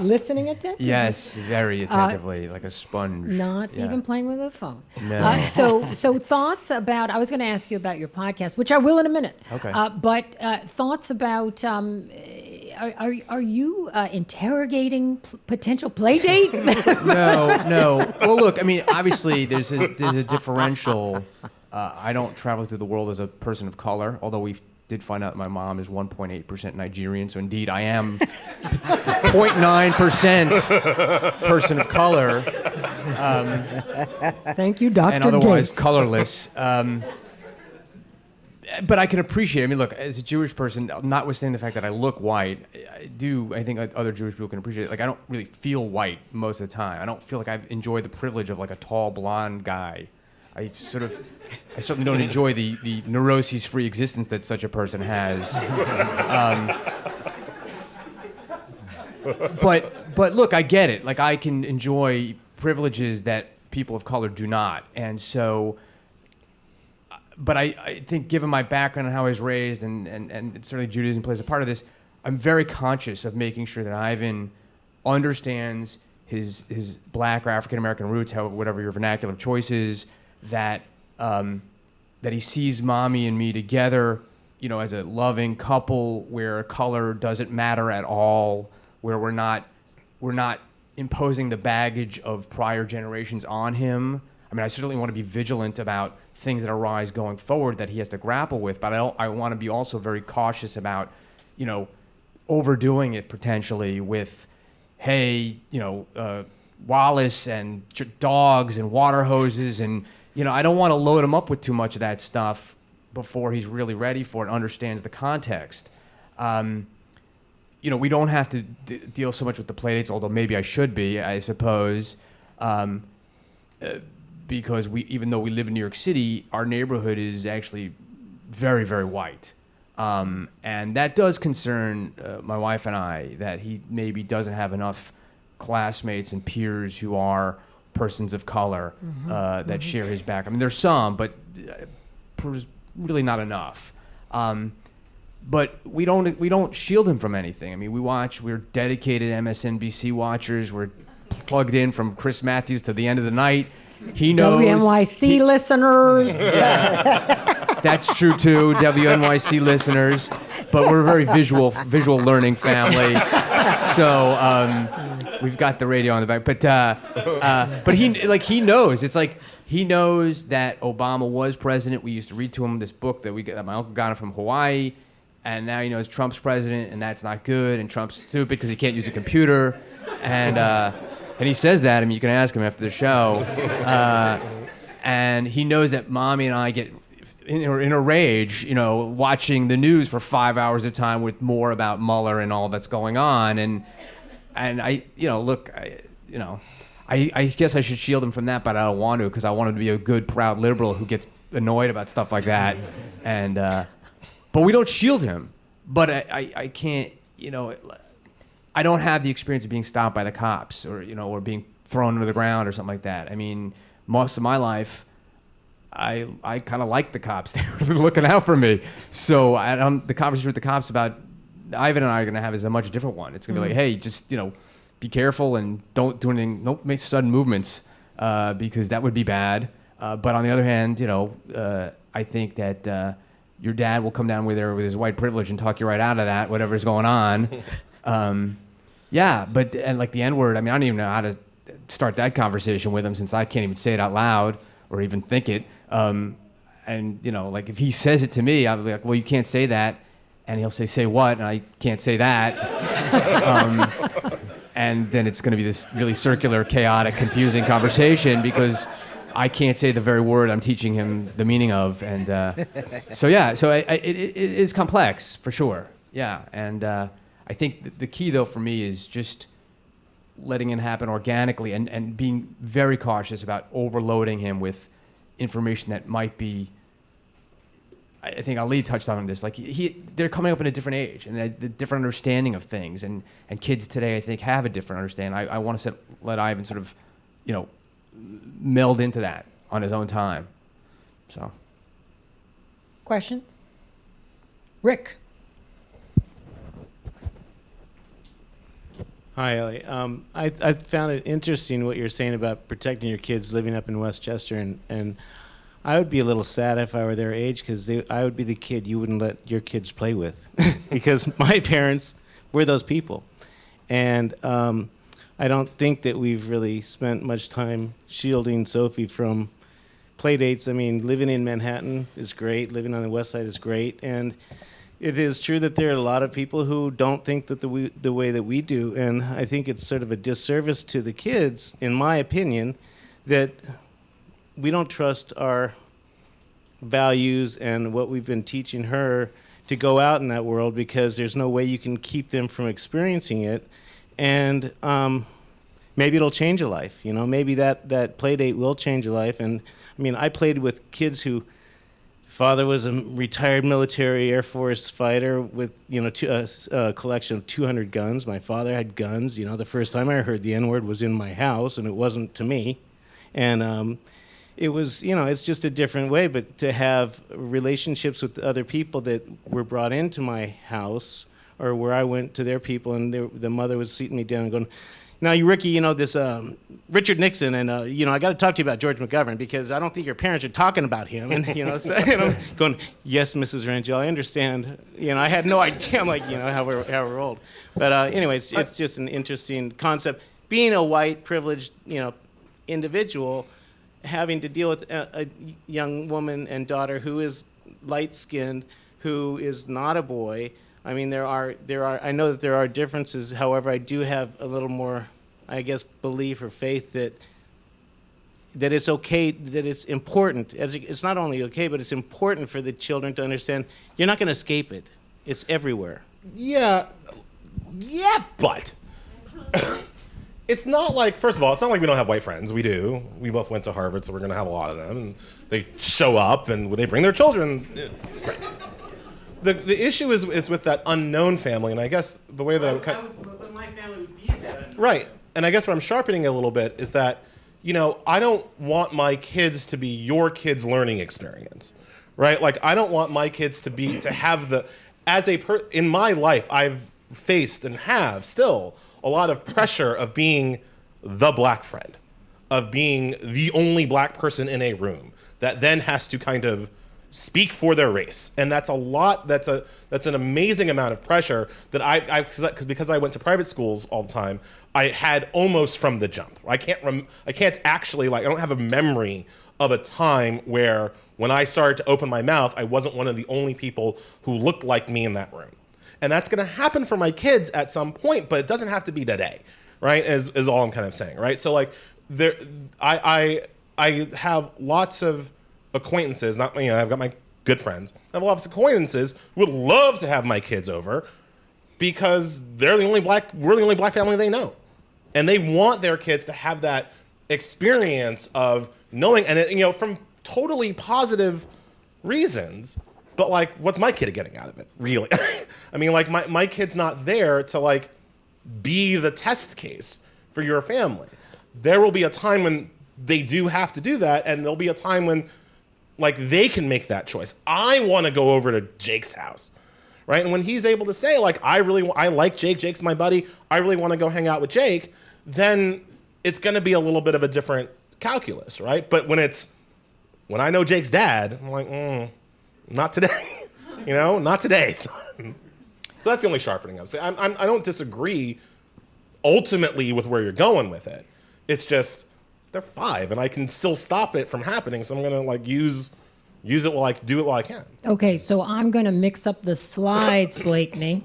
Listening attentively. Yes, very attentively, like a sponge. Not even playing with a phone. No. So thoughts about, I was going to ask you about your podcast, which I will in a minute. Okay. But thoughts about, are you interrogating potential play date? No. Well, look, I mean, obviously there's a differential. I don't travel through the world as a person of color, although we did find out my mom is 1.8% Nigerian, so indeed I am 0.9% person of color. Thank you, Dr. And otherwise Gates. colorless. But I can appreciate, I mean, look, as a Jewish person, notwithstanding the fact that I look white, I think other Jewish people can appreciate it. Like, I don't really feel white most of the time. I don't feel like I've enjoyed the privilege of like a tall blonde guy. I certainly don't enjoy the neuroses-free existence that such a person has. But look, I get it. Like, I can enjoy privileges that people of color do not. And so, but I think given my background and how I was raised, and certainly Judaism plays a part of this, I'm very conscious of making sure that Ivan understands his black or African-American roots, whatever your vernacular choice is, that he sees mommy and me together, as a loving couple where color doesn't matter at all, where we're not imposing the baggage of prior generations on him. I mean, I certainly want to be vigilant about things that arise going forward that he has to grapple with, but I want to be also very cautious about, overdoing it potentially with, hey, Wallace and dogs and water hoses, and I don't want to load him up with too much of that stuff before he's really ready for it and understands the context. We don't have to deal so much with the playdates, although maybe I should be, I suppose, because even though we live in New York City, our neighborhood is actually very, very white. And that does concern my wife and I, that he maybe doesn't have enough classmates and peers who are persons of color that share his background. I mean, there's some, but really not enough. But we don't shield him from anything. I mean, we're dedicated MSNBC watchers. We're plugged in from Chris Matthews to the end of the night. He knows. WNYC listeners. That's true too, WNYC listeners. But we're a very visual learning family. So we've got the radio on the back. But he knows. It's like he knows that Obama was president. We used to read to him this book that my uncle got him from Hawaii. And now he knows Trump's president, and that's not good. And Trump's stupid because he can't use a computer. And And he says that. I mean, you can ask him after the show. And he knows that Mommy and I get in a rage, watching the news for 5 hours at a time with more about Mueller and all that's going on. And I, look, I guess I should shield him from that, but I don't want to, because I want him to be a good, proud liberal who gets annoyed about stuff like that. And but we don't shield him. But I can't, I don't have the experience of being stopped by the cops or being thrown into the ground or something like that. I mean, most of my life, I kind of like the cops. They were looking out for me. So the conversation with the cops about Ivan and I are going to have is a much different one. It's going to be like, hey, just, be careful and don't do anything. Don't make sudden movements because that would be bad. But on the other hand, I think that your dad will come down with his white privilege and talk you right out of that, whatever's going on. And like the N-word, I mean, I don't even know how to start that conversation with him since I can't even say it out loud or even think it. Like if he says it to me, I'll be like, well, you can't say that. And he'll say what? And I can't say that. And then it's going to be this really circular, chaotic, confusing conversation because I can't say the very word I'm teaching him the meaning of. And it is complex for sure. Yeah. And I think the key, though, for me is just letting it happen organically and being very cautious about overloading him with information that might be, I think Ali touched on this, like they're coming up in a different age and a different understanding of things, and kids today, I think, have a different understanding. I want to let Ivan sort of, meld into that on his own time. So. Questions? Rick. Hi, Ellie. I found it interesting what you're saying about protecting your kids living up in Westchester, and I would be a little sad if I were their age because I would be the kid you wouldn't let your kids play with because my parents were those people. And I don't think that we've really spent much time shielding Sophie from play dates. I mean, living in Manhattan is great. Living on the West Side is great. And it is true that there are a lot of people who don't think that the way that we do. And I think it's sort of a disservice to the kids, in my opinion, that we don't trust our values and what we've been teaching her to go out in that world because there's no way you can keep them from experiencing it. And maybe it'll change a life. Maybe that play date will change a life. And I mean, I played with kids who father was a retired military Air Force fighter with, a collection of 200 guns. My father had guns. The first time I heard the N-word was in my house, and it wasn't to me. And it was, it's just a different way. But to have relationships with other people that were brought into my house or where I went to their people, and the mother was sitting me down and going, now, you, Ricky, this Richard Nixon, and, I got to talk to you about George McGovern because I don't think your parents are talking about him. And, so, I'm going, yes, Mrs. Rangel, I understand. I had no idea. I'm like, how we're old. But anyway, it's just an interesting concept. Being a white, privileged, individual, having to deal with a young woman and daughter who is light-skinned, who is not a boy. I mean, there are. I know that there are differences. However, I do have a little more, I guess, belief or faith that it's okay, that it's important. It's not only okay, but it's important for the children to understand you're not going to escape it. It's everywhere. Yeah, but it's not like, first of all, it's not like we don't have white friends. We do. We both went to Harvard, so we're going to have a lot of them. And they show up, and they bring their children. Great. The issue is with that unknown family, and I guess the way that But my family would be that. Right, and I guess what I'm sharpening a little bit is that, I don't want my kids to be your kids' learning experience, right? Like, I don't want my kids to have in my life, I've faced and have still a lot of pressure of being the black friend, of being the only black person in a room that then has to kind of speak for their race. And that's a lot, that's an amazing amount of pressure that because I went to private schools all the time, I had almost from the jump. I can't actually, I don't have a memory of a time where when I started to open my mouth, I wasn't one of the only people who looked like me in that room. And that's gonna happen for my kids at some point, but it doesn't have to be today, right? Is all I'm kind of saying, right? So like there, I have lots of acquaintances, not, you know, I've got my good friends. I have lots of acquaintances who would love to have my kids over because we're the only black family they know. And they want their kids to have that experience of knowing, and it, you know, from totally positive reasons, but like, what's my kid getting out of it, really? I mean, like, my kid's not there to like be the test case for your family. There will be a time when they do have to do that, and there'll be a time when like they can make that choice. I want to go over to Jake's house, right? And when he's able to say like, I like Jake, Jake's my buddy, I really want to go hang out with Jake, then it's going to be a little bit of a different calculus, right? But when I know Jake's dad, I'm like, not today, you know, not today, son. So that's the only sharpening I would say. I don't disagree ultimately with where you're going with it. It's just they're 5, and I can still stop it from happening. So I'm gonna like use it while I do it while I can. Okay, so I'm going to mix up the slides, Blakeney.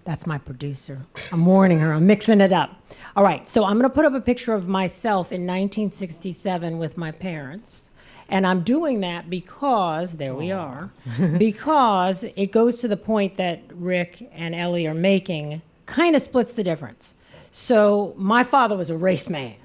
That's my producer. I'm warning her. I'm mixing it up. All right, so I'm going to put up a picture of myself in 1967 with my parents. And I'm doing that because, there we are, because it goes to the point that Rick and Ellie are making, kind of splits the difference. So my father was a race man.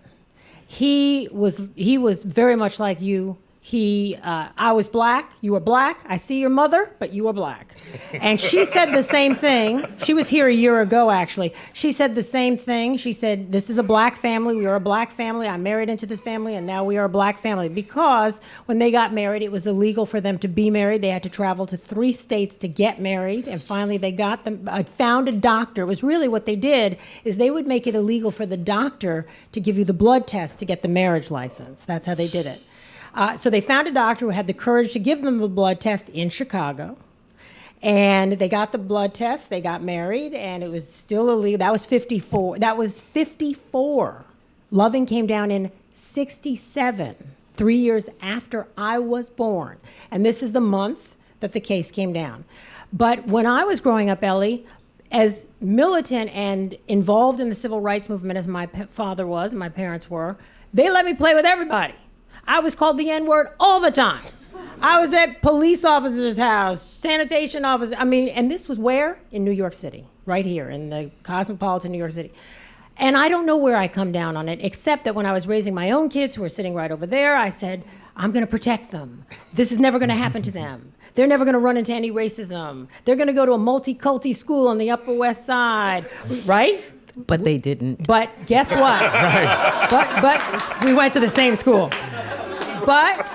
He was very much like you. I was black, you were black. I see your mother, but you were black. And she said the same thing. She was here a year ago, actually. She said the same thing. She said, this is a black family. We are a black family. I married into this family, and now we are a black family. Because when they got married, it was illegal for them to be married. They had to travel to 3 states to get married. And finally, they got them, found a doctor. It was really what they did, is they would make it illegal for the doctor to give you the blood test to get the marriage license. That's how they did it. So they found a doctor who had the courage to give them the blood test in Chicago. And they got the blood test, they got married, and it was still illegal. That was 54. That was 54. Loving came down in 67, 3 years after I was born. And this is the month that the case came down. But when I was growing up, Ellie, as militant and involved in the civil rights movement as my father was and my parents were, they let me play with everybody. I was called the N-word all the time. I was at police officer's house, sanitation officer. I mean, and this was where? In New York City, right here in the cosmopolitan New York City. And I don't know where I come down on it, except that when I was raising my own kids who were sitting right over there, I said, I'm going to protect them. This is never going to happen to them. They're never going to run into any racism. They're going to go to a multi-culti school on the Upper West Side, right? But they didn't. But guess what? Right. But we went to the same school. But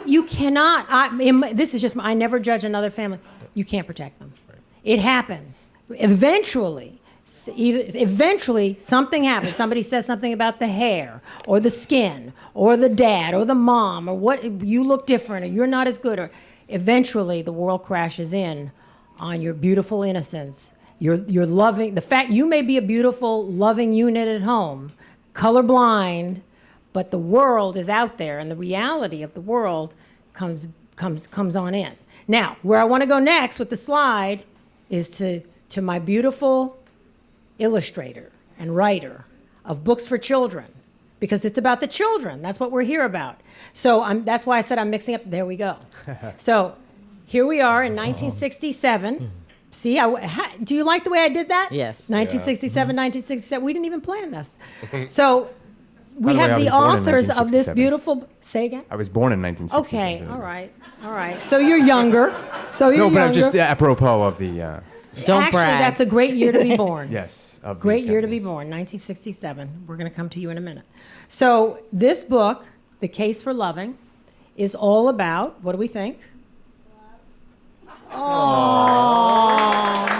you cannot. This is just. I never judge another family. You can't protect them. Right. It happens. Eventually, something happens. Somebody says something about the hair, or the skin, or the dad, or the mom, or what. You look different, or you're not as good, or eventually the world crashes in on your beautiful innocence. You're loving the fact you may be a beautiful, loving unit at home, colorblind. But the world is out there, and the reality of the world comes on in. Now, where I want to go next with the slide is to my beautiful illustrator and writer of books for children, because it's about the children. That's what we're here about. So that's why I said I'm mixing up. There we go. So here we are in 1967. See, do you like the way I did that? Yes. 1967, 1967. We didn't even plan this. So we By the way, I have was the born in authors of this 1967. beautiful. Say again. I was born in 1967. Okay, all right. So you're younger. No, but I'm just apropos of the. Don't Actually, brag. that's a great year to be born. Yes. Of the Great year to be companies. born, 1967. We're going to come to you in a minute. So this book, The Case for Loving, is all about, what do we think? Love.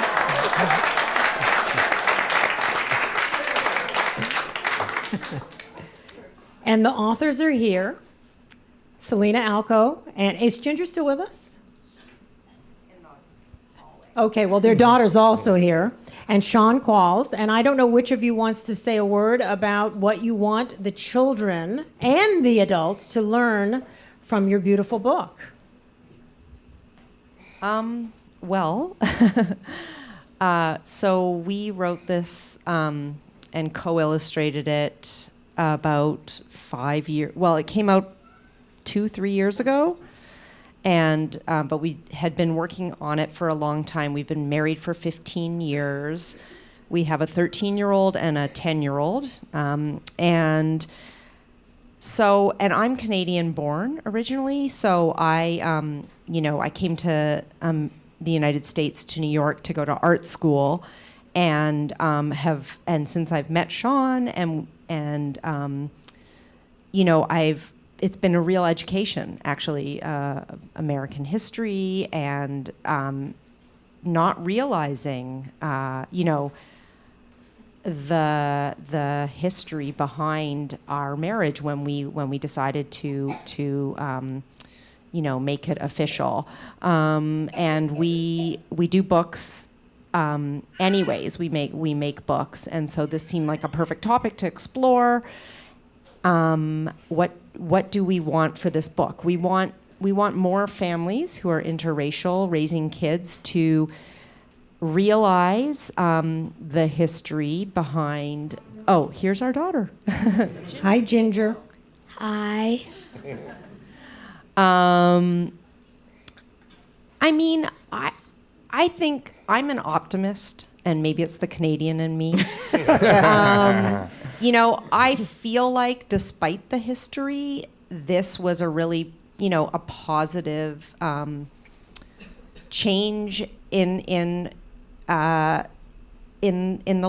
And the authors are here. Selena Alco, and is Ginger still with us? Okay, well, their daughter's also here, and Sean Qualls. And I don't know which of you wants to say a word about what you want the children and the adults to learn from your beautiful book. So we wrote this, and and co-illustrated it about 5 years. Well, it came out 2-3 years ago, and but we had been working on it for a long time. We've been married for 15 years. We have a 13-year-old and a 10-year-old, and I'm Canadian born originally, so I came to the United States, to New York, to go to art school, and since I've met Sean it's been a real education, actually, American history, and not realizing the history behind our marriage when we decided to make it official, and we do books. Anyways, we make books, and so this seemed like a perfect topic to explore. What do we want for this book? We want more families who are interracial raising kids to realize the history behind. Oh, here's our daughter. Hi, Ginger. Hi. I think I'm an optimist, and maybe it's the Canadian in me. I feel like despite the history, this was a really, a positive change in the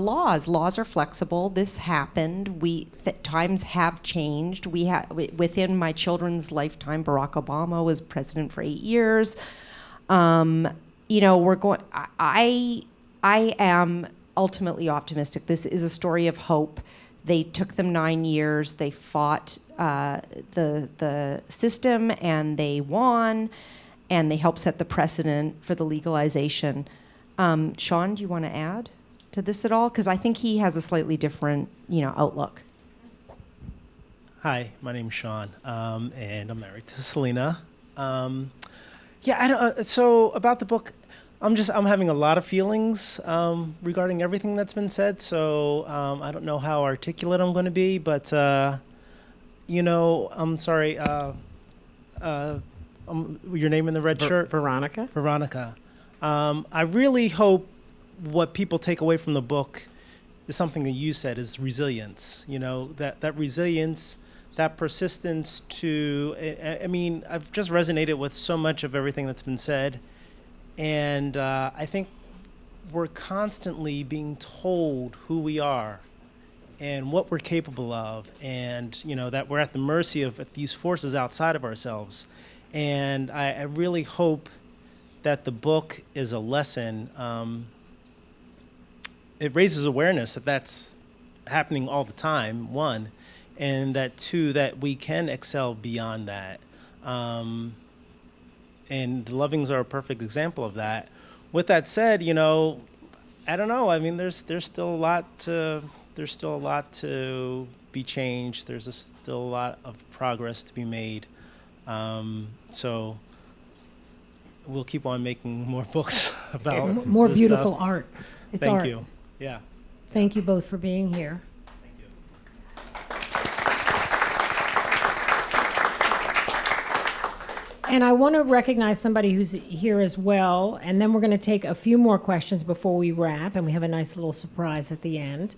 laws. Laws are flexible. This happened. Times have changed. Within my children's lifetime, Barack Obama was president for 8 years. I am ultimately optimistic. This is a story of hope. They took them 9 years. They fought the system, and they won, and they helped set the precedent for the legalization. Sean, do you want to add to this at all? Because I think he has a slightly different, outlook. Hi, my name's Sean, and I'm married to Selena. So about the book, I'm having a lot of feelings regarding everything that's been said. So I don't know how articulate I'm going to be, but I'm sorry. Your name in the red shirt? Veronica. Veronica. I really hope what people take away from the book is something that you said, is resilience. That resilience, that persistence to. I've just resonated with so much of everything that's been said. And I think we're constantly being told who we are and what we're capable of, and that we're at the mercy of these forces outside of ourselves. And I really hope that the book is a lesson. It raises awareness that that's happening all the time, one, and that two, that we can excel beyond that. And the Lovings are a perfect example of that. With that said, I don't know. There's still a lot to be changed. There's still a lot of progress to be made. So we'll keep on making more books about more this beautiful stuff. art. It's Thank art. you. Yeah. Thank you both for being here. And I want to recognize somebody who's here as well, and then we're going to take a few more questions before we wrap, and we have a nice little surprise at the end.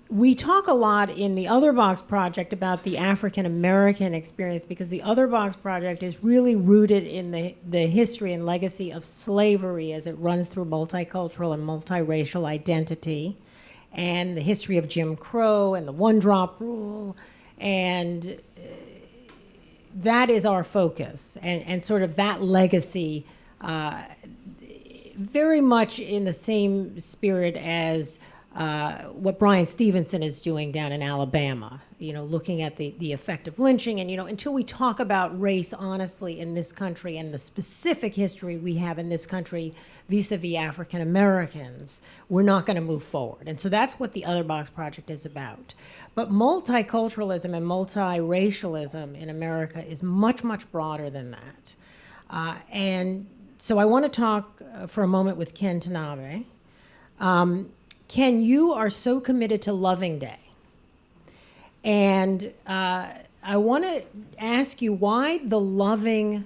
We talk a lot in the Other Box Project about the African American experience, because the Other Box Project is really rooted in the history and legacy of slavery as it runs through multicultural and multiracial identity, and the history of Jim Crow and the one-drop rule, and that is our focus, and sort of that legacy, very much in the same spirit as what Brian Stevenson is doing down in Alabama, looking at the effect of lynching. And, until we talk about race honestly in this country and the specific history we have in this country vis-a-vis African Americans, we're not going to move forward. And so that's what the Other Box Project is about. But multiculturalism and multiracialism in America is much, much broader than that. And so I want to talk for a moment with Ken Tanabe. Ken, you are so committed to Loving Day. And I want to ask you why the Loving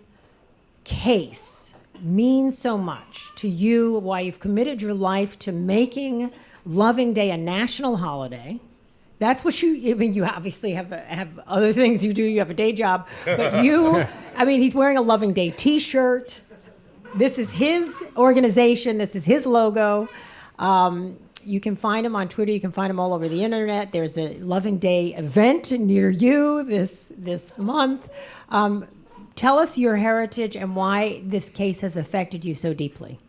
case means so much to you, why you've committed your life to making Loving Day a national holiday. That's what I mean, you obviously have other things you do. You have a day job. But he's wearing a Loving Day t-shirt. This is his organization. This is his logo. You can find him on Twitter. You can find him all over the internet. There's a Loving Day event near you this month. Tell us your heritage and why this case has affected you so deeply.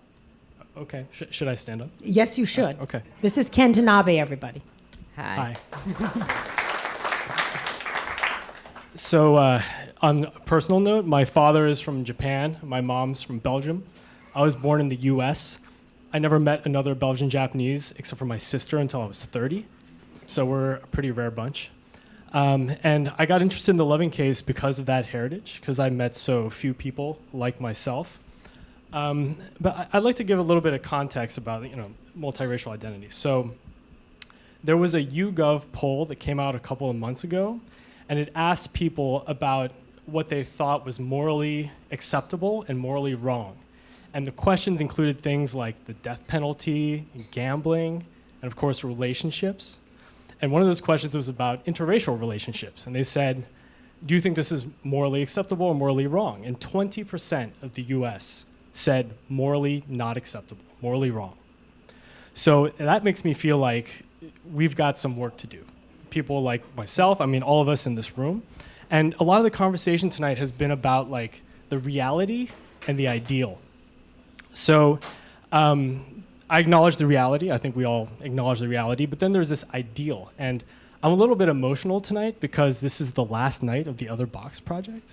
Okay. Should I stand up? Yes, you should. Okay. This is Ken Tanabe, everybody. Hi. So, on a personal note, my father is from Japan. My mom's from Belgium. I was born in the U.S. I never met another Belgian Japanese except for my sister until I was 30. So we're a pretty rare bunch. And I got interested in the Loving case because of that heritage, because I met so few people like myself. But I'd like to give a little bit of context about, multiracial identity. So there was a YouGov poll that came out a couple of months ago, and it asked people about what they thought was morally acceptable and morally wrong. And the questions included things like the death penalty, gambling, and of course relationships. And one of those questions was about interracial relationships. And they said, do you think this is morally acceptable or morally wrong? And 20% of the US said morally not acceptable, morally wrong. So that makes me feel like we've got some work to do. People like myself, all of us in this room. And a lot of the conversation tonight has been about the reality and the ideal. So I acknowledge the reality. I think we all acknowledge the reality. But then there's this ideal. And I'm a little bit emotional tonight because this is the last night of the Other Box project.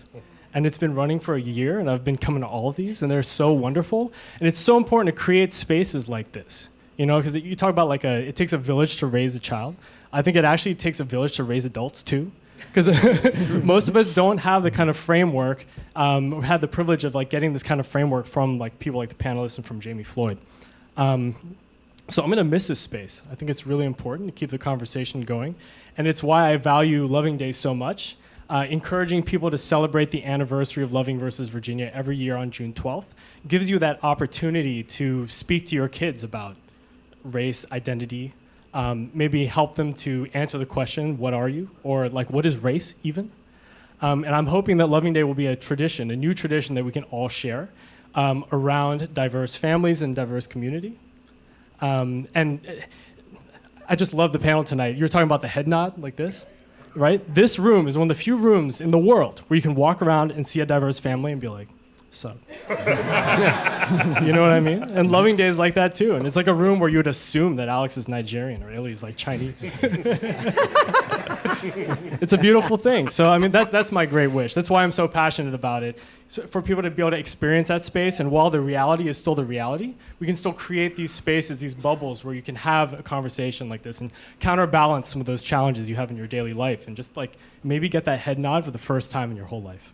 And it's been running for a year, and I've been coming to all of these, and they're so wonderful. And it's so important to create spaces like this, because you talk about it takes a village to raise a child. I think it actually takes a village to raise adults too, because most of us don't have the kind of framework, or had the privilege of getting this kind of framework from people like the panelists and from Jami Floyd. So I'm gonna miss this space. I think it's really important to keep the conversation going, and it's why I value Loving Day so much. Encouraging people to celebrate the anniversary of Loving versus Virginia every year on June 12th gives you that opportunity to speak to your kids about race, identity, maybe help them to answer the question, what are you? Or what is race even? And I'm hoping that Loving Day will be a tradition, a new tradition that we can all share around diverse families and diverse community. And I just love the panel tonight. You were talking about the head nod like this. Right? This room is one of the few rooms in the world where you can walk around and see a diverse family and be like, sup? You know what I mean? And Loving Day is like that too. And it's like a room where you would assume that Alex is Nigerian or Illy is Chinese. It's a beautiful thing. So, that's my great wish. That's why I'm so passionate about it. So for people to be able to experience that space, and while the reality is still the reality, we can still create these spaces, these bubbles where you can have a conversation like this and counterbalance some of those challenges you have in your daily life, and just maybe get that head nod for the first time in your whole life.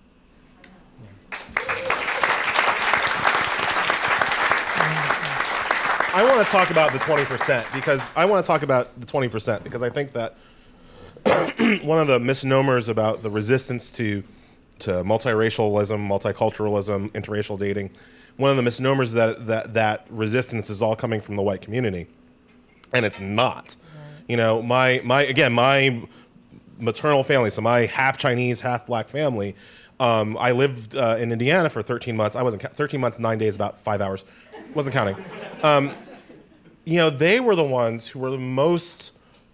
I want to talk about the 20% because I think that one of the misnomers about the resistance to multiracialism, multiculturalism, interracial dating, one of the misnomers that resistance is all coming from the white community, and it's not. Right. My maternal family, so my half Chinese, half black family. I lived in Indiana for 13 months. I wasn't 13 months, 9 days, about 5 hours. Wasn't counting. They were the ones who were the most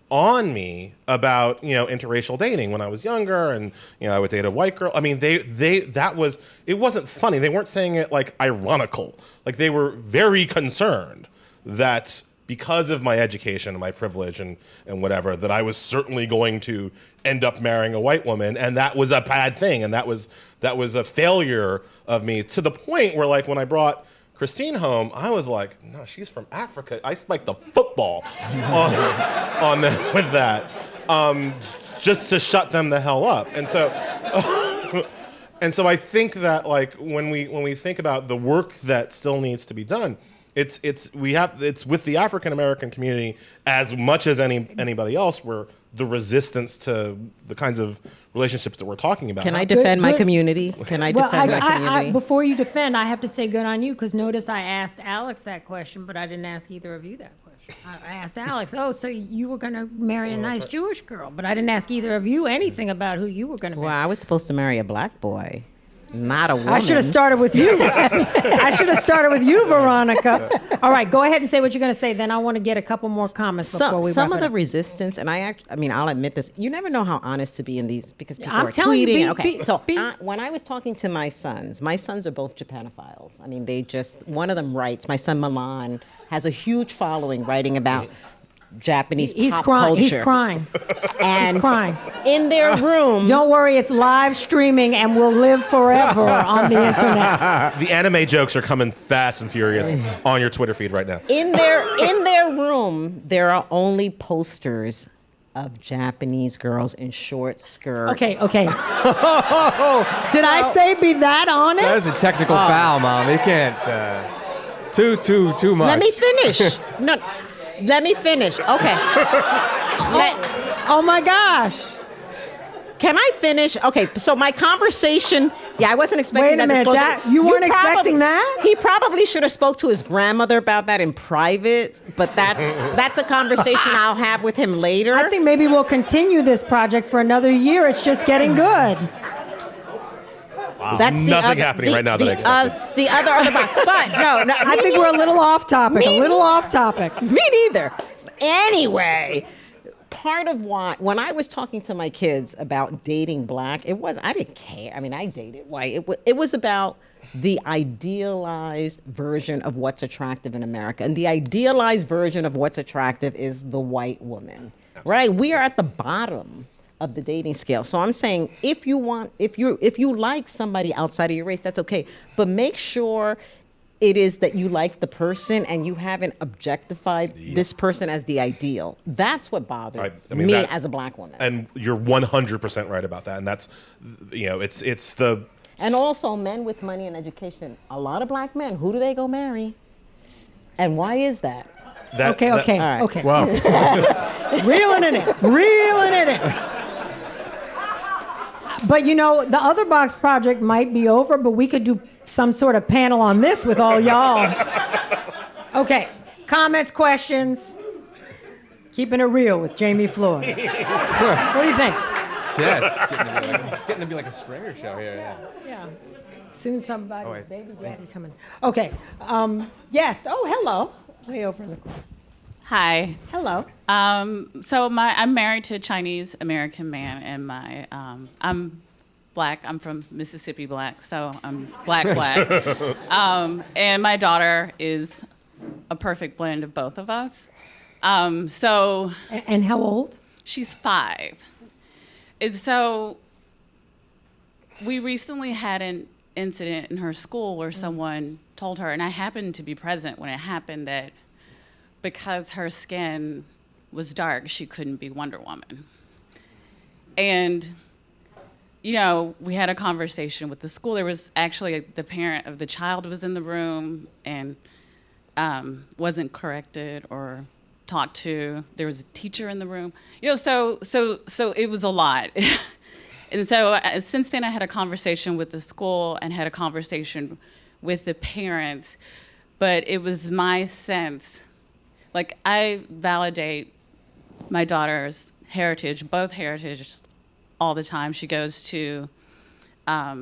on me about, interracial dating when I was younger, and, I would date a white girl. It wasn't funny. They weren't saying it ironical. They were very concerned that because of my education and my privilege and whatever, that I was certainly going to end up marrying a white woman, and that was a bad thing, and that was a failure of me, to the point where when I brought Christine home, I was like, no, she's from Africa. I spiked the football on them with that, just to shut them the hell up. And so, I think that when we think about the work that still needs to be done, It's with the African American community as much as anybody else, where the resistance to the kinds of relationships that we're talking about. Can I defend my community? Can I defend my I, community? before you defend, I have to say good on you, because notice I asked Alex that question, but I didn't ask either of you that question. I asked Alex, oh, so you were going to marry a nice Jewish girl, but I didn't ask either of you anything about who you were going to marry. Well, I was supposed to marry a black boy, not a woman. I should have started with you. I should have started with you, Veronica. All right, go ahead and say what you're going to say. Then I want to get a couple more comments before we Some wrap of it the up. resistance, and I mean, I'll admit this. You never know how honest to be in these, because people I'm are telling you, tweeting. When I was talking to my sons are both Japanophiles. I mean, one of them writes. My son Milan has a huge following writing about Japanese pop culture. He's crying. And he's crying. In their room. Don't worry, it's live streaming and will live forever on the internet. The anime jokes are coming fast and furious on your Twitter feed right now. In their room, there are only posters of Japanese girls in short skirts. Okay. Did I say be that honest? That is a technical foul, Mom. You can't. Too much. Let me finish. No. Let me finish. Okay. Oh my gosh. Can I finish? Okay, so my conversation. Yeah, I wasn't expecting Wait a minute, you weren't expecting that? He probably should have spoke to his grandmother about that in private, but that's a conversation I'll have with him later. I think maybe we'll continue this project for another year. It's just getting good. Wow. There's nothing happening right now that I expected. The other box, but no, I think we're a little off topic. Me neither. Anyway, part of why, when I was talking to my kids about dating black, I didn't care. I mean, I dated white. It was about the idealized version of what's attractive in America. And the idealized version of what's attractive is the white woman, right? We are at the bottom of the dating scale. So I'm saying, if you like somebody outside of your race, that's okay. But make sure it is that you like the person and you haven't objectified this person as the ideal. That's what bothers me as a black woman. And you're 100% right about that. And that's, it's the... And also, men with money and education, a lot of black men, who do they go marry? And why is that? Okay. All right. Okay. Wow. Reeling in it. But the Other Box project might be over, but we could do some sort of panel on this with all y'all. Okay, comments, questions? Keeping it real with Jami Floyd. What do you think? Yeah, it's getting to be like a Springer show here. Yeah. Soon somebody's baby daddy coming. Okay. Yes. Oh, hello. Way over in the corner. Hi. Hello. So I'm married to a Chinese American man, and I'm black. I'm from Mississippi black, so I'm black. And my daughter is a perfect blend of both of us. And how old? She's 5. And so we recently had an incident in her school where someone told her, and I happened to be present when it happened, that because her skin was dark, she couldn't be Wonder Woman. And, we had a conversation with the school. There was actually the parent of the child was in the room and wasn't corrected or talked to. There was a teacher in the room. So it was a lot. And so since then, I had a conversation with the school and had a conversation with the parents. But it was my sense, I validate my daughter's heritage, both heritages, all the time. She goes to a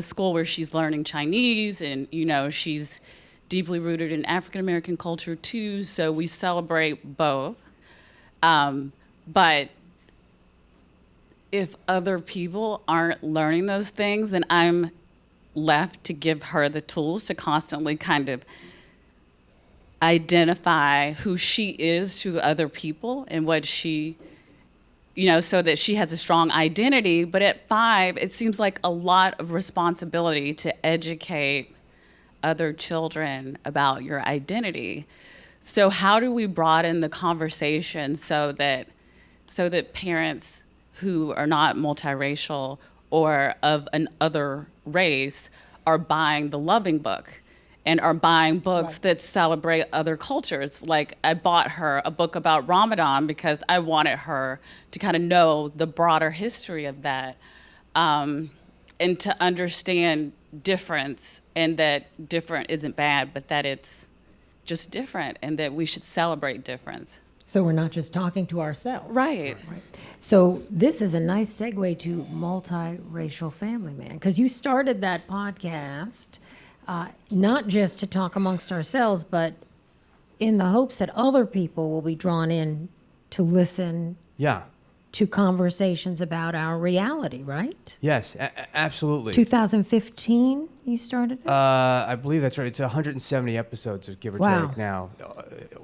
school where she's learning Chinese, and she's deeply rooted in African American culture too. So we celebrate both. But if other people aren't learning those things, then I'm left to give her the tools to constantly kind of identify who she is to other people and what she, so that she has a strong identity. But at 5, it seems like a lot of responsibility to educate other children about your identity. So how do we broaden the conversation so that parents who are not multiracial or of an other race are buying the Loving Book and are buying books that celebrate other cultures. Like I bought her a book about Ramadan because I wanted her to kind of know the broader history of that, and to understand difference, and that different isn't bad, but that it's just different and that we should celebrate difference. So we're not just talking to ourselves. Right. So this is a nice segue to Multiracial Family Man, because you started that podcast not just to talk amongst ourselves, but in the hopes that other people will be drawn in to listen Yeah. to conversations about our reality, right? Yes, absolutely. 2015 you started it? I believe that's right. It's 170 episodes, give or Wow. take now,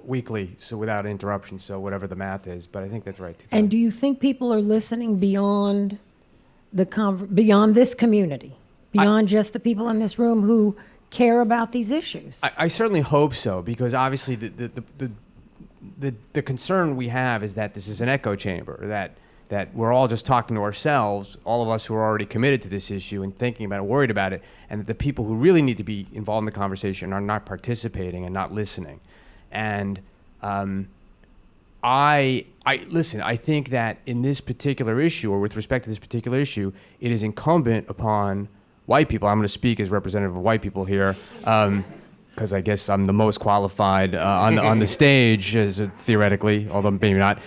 weekly, so without interruption, so whatever the math is, but I think that's right. And do you think people are listening beyond beyond this community, beyond just the people in this room who care about these issues? I certainly hope so, because obviously the concern we have is that this is an echo chamber, that we're all just talking to ourselves, all of us who are already committed to this issue and thinking about it, worried about it, and that the people who really need to be involved in the conversation are not participating and not listening. And I listen, I think that in this particular issue, or with respect to this particular issue, it is incumbent upon white people. I'm going to speak as representative of white people here, because I guess I'm the most qualified on the stage, theoretically, although maybe not.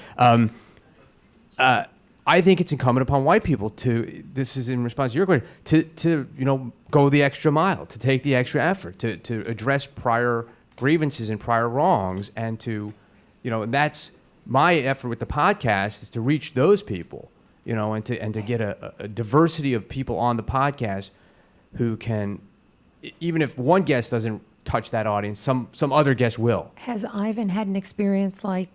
I think it's incumbent upon white people to, this is in response to your question, to go the extra mile, to take the extra effort, to address prior grievances and prior wrongs, and to, and that's my effort with the podcast, is to reach those people, and to get a diversity of people on the podcast who can, even if one guest doesn't touch that audience, some other guest will. Has Ivan had an experience like,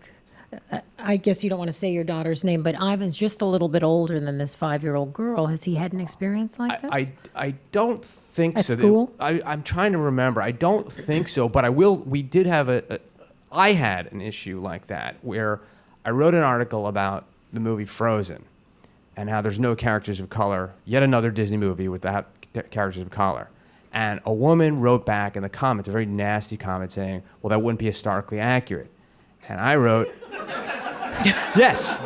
I guess you don't want to say your daughter's name, but Ivan's just a little bit older than this 5-year-old girl. Has he had an experience like this? I don't think At so. school? I'm trying to remember. I don't think so, but we did have I had an issue like that where I wrote an article about the movie Frozen and how there's no characters of color, yet another Disney movie without characters of color. And a woman wrote back in the comments, a very nasty comment, saying, well, that wouldn't be historically accurate. And I wrote, yes.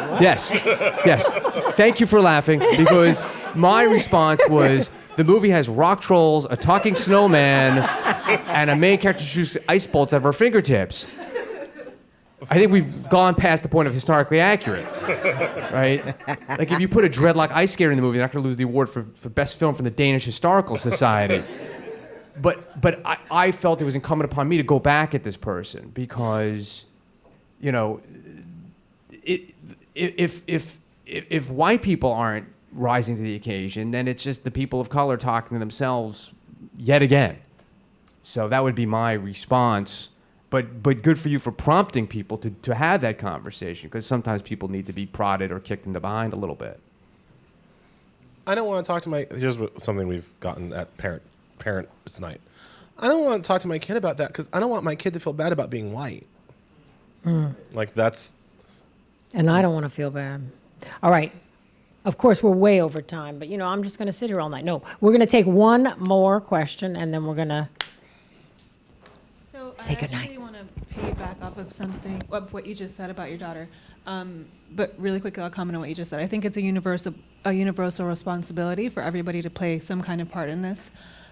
Thank you for laughing, because my response was, the movie has rock trolls, a talking snowman, and a main character shoots ice bolts out of her fingertips. I think we've gone past the point of historically accurate, right? Like, if you put a dreadlock ice skater in the movie, you're not going to lose the award for best film from the Danish Historical Society. But I felt it was incumbent upon me to go back at this person, because, if white people aren't rising to the occasion, then it's just the people of color talking to themselves yet again. So that would be my response. But good for you for prompting people to have that conversation, because sometimes people need to be prodded or kicked in the behind a little bit. I don't want to talk to here's something we've gotten at parents tonight. I don't want to talk to my kid about that, because I don't want my kid to feel bad about being white. Like, that's... And I don't want to feel bad. All right. Of course, we're way over time, but, I'm just going to sit here all night. No, we're going to take one more question, and then we're going to say goodnight. I actually want to piggyback off of something, what you just said about your daughter. But really quickly, I'll comment on what you just said. I think it's a universal responsibility for everybody to play some kind of part in this.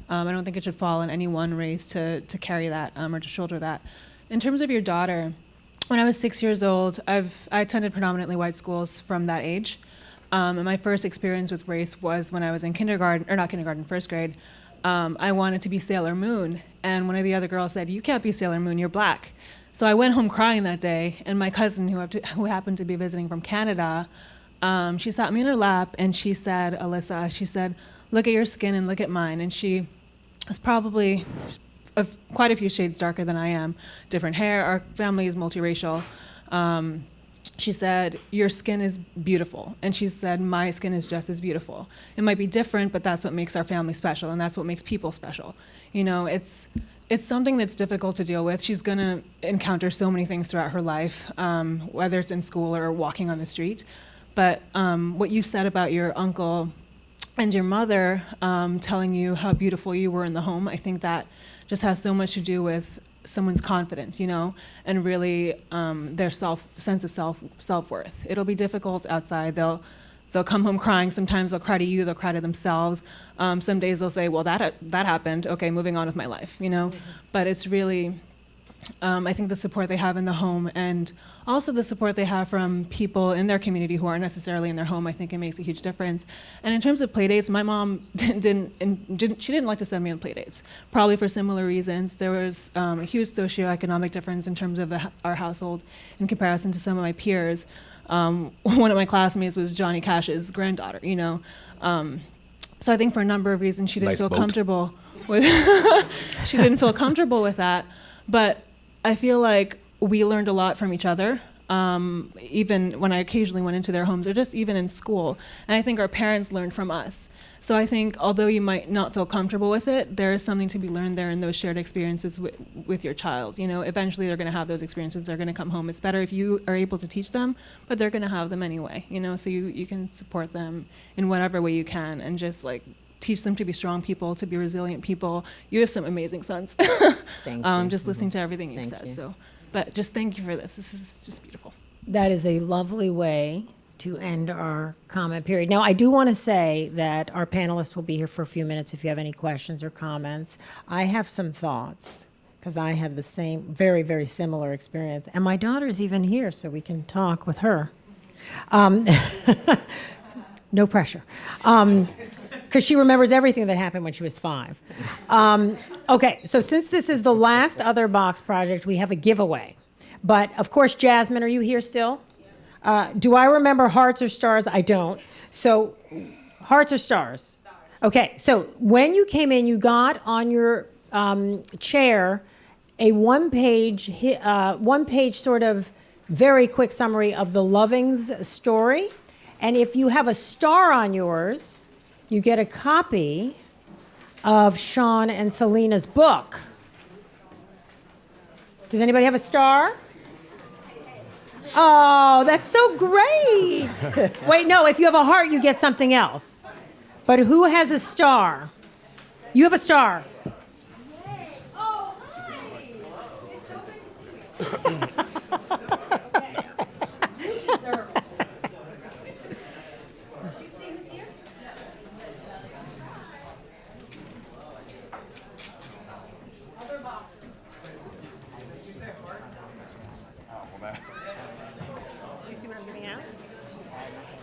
I don't think it should fall on any one race to carry that or to shoulder that. In terms of your daughter, when I was 6 years old, I attended predominantly white schools from that age. And my first experience with race was when I was in first grade. I wanted to be Sailor Moon. And one of the other girls said, "You can't be Sailor Moon, you're black." So I went home crying that day, and my cousin, who happened to be visiting from Canada, she sat me in her lap, and she said, "Alyssa," she said, "look at your skin and look at mine." And she was probably quite a few shades darker than I am, different hair. Our family is multiracial. She said, "Your skin is beautiful." And she said, "My skin is just as beautiful. It might be different, but that's what makes our family special, and that's what makes people special." It's something that's difficult to deal with. She's going to encounter so many things throughout her life, whether it's in school or walking on the street. But what you said about your uncle and your mother telling you how beautiful you were in the home, I think that just has so much to do with someone's confidence, and really their sense of self-worth. It'll be difficult outside. They'll come home crying. Sometimes they'll cry to you. They'll cry to themselves. Some days they'll say, well, that happened. Okay, moving on with my life, But it's really, I think the support they have in the home, and also the support they have from people in their community who aren't necessarily in their home, I think it makes a huge difference. And in terms of play dates, my mom didn't like to send me on play dates, probably for similar reasons. There was a huge socioeconomic difference in terms of our household in comparison to some of my peers. One of my classmates was Johnny Cash's granddaughter, So I think for a number of reasons she didn't feel comfortable with she didn't feel comfortable with that. But I feel like we learned a lot from each other, even when I occasionally went into their homes or just even in school. And I think our parents learned from us. So I think although you might not feel comfortable with it, there is something to be learned there in those shared experiences with your child. Eventually they're going to have those experiences. They're going to come home. It's better if you are able to teach them, but they're going to have them anyway. So you can support them in whatever way you can, and just teach them to be strong people, to be resilient people. You have some amazing sons. Thank you. Just listening to everything you've Thank said. you. So, but just thank you for this. This is just beautiful. That is a lovely way to end our comment period. Now, I do want to say that our panelists will be here for a few minutes if you have any questions or comments. I have some thoughts, because I had the same, very, very similar experience. And my daughter's even here, so we can talk with her. No pressure. Because she remembers everything that happened when she was 5. Okay, so since this is the last Other Box project, we have a giveaway. But, of course, Jasmine, are you here still? Do I remember hearts or stars? I don't. So, hearts or stars? Okay, so when you came in, you got on your chair a one-page sort of very quick summary of the Lovings story. And if you have a star on yours, you get a copy of Sean and Selena's book. Does anybody have a star? Oh, that's so great. Wait, no, if you have a heart, you get something else. But who has a star? You have a star. Oh, hi. It's so good to see you.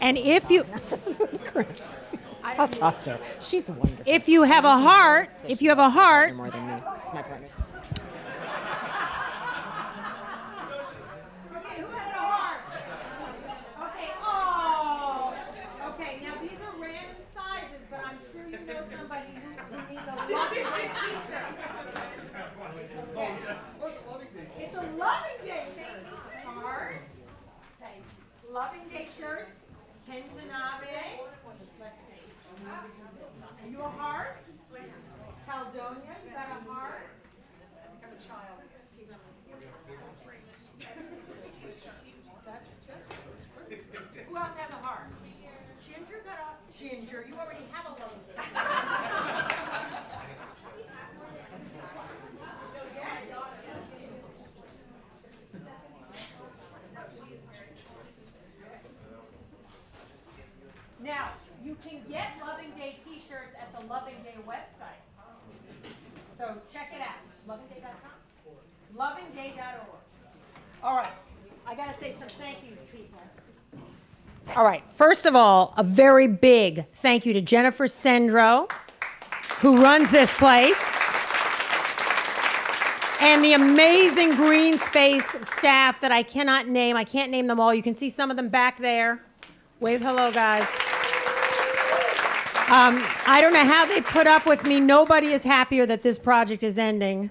And if you, Chris, I'll talk to her. She's wonderful. if you have a heart, More than me. It's my partner. Okay, who has a heart? Okay, oh. Okay, now these are random sizes, but I'm sure you know somebody who needs a loving day t-shirt. It's a loving day heart. Loving day shirts. Kenzanabe. Let's see. Are you a heart? Caledonia, you got a heart? I'm a child. Who else has a heart? Ginger got a Ginger. You already have a loving day. Now, you can get Loving Day t-shirts at the Loving Day website. So check it out. Lovingday.com? Lovingday.org. All right. I got to say some thank yous, people. All right. First of all, a very big thank you to Jennifer Sendro, who runs this place, and the amazing green space staff that I cannot name. I can't name them all. You can see some of them back there. Wave hello, guys. I don't know how they put up with me. Nobody is happier that this project is ending.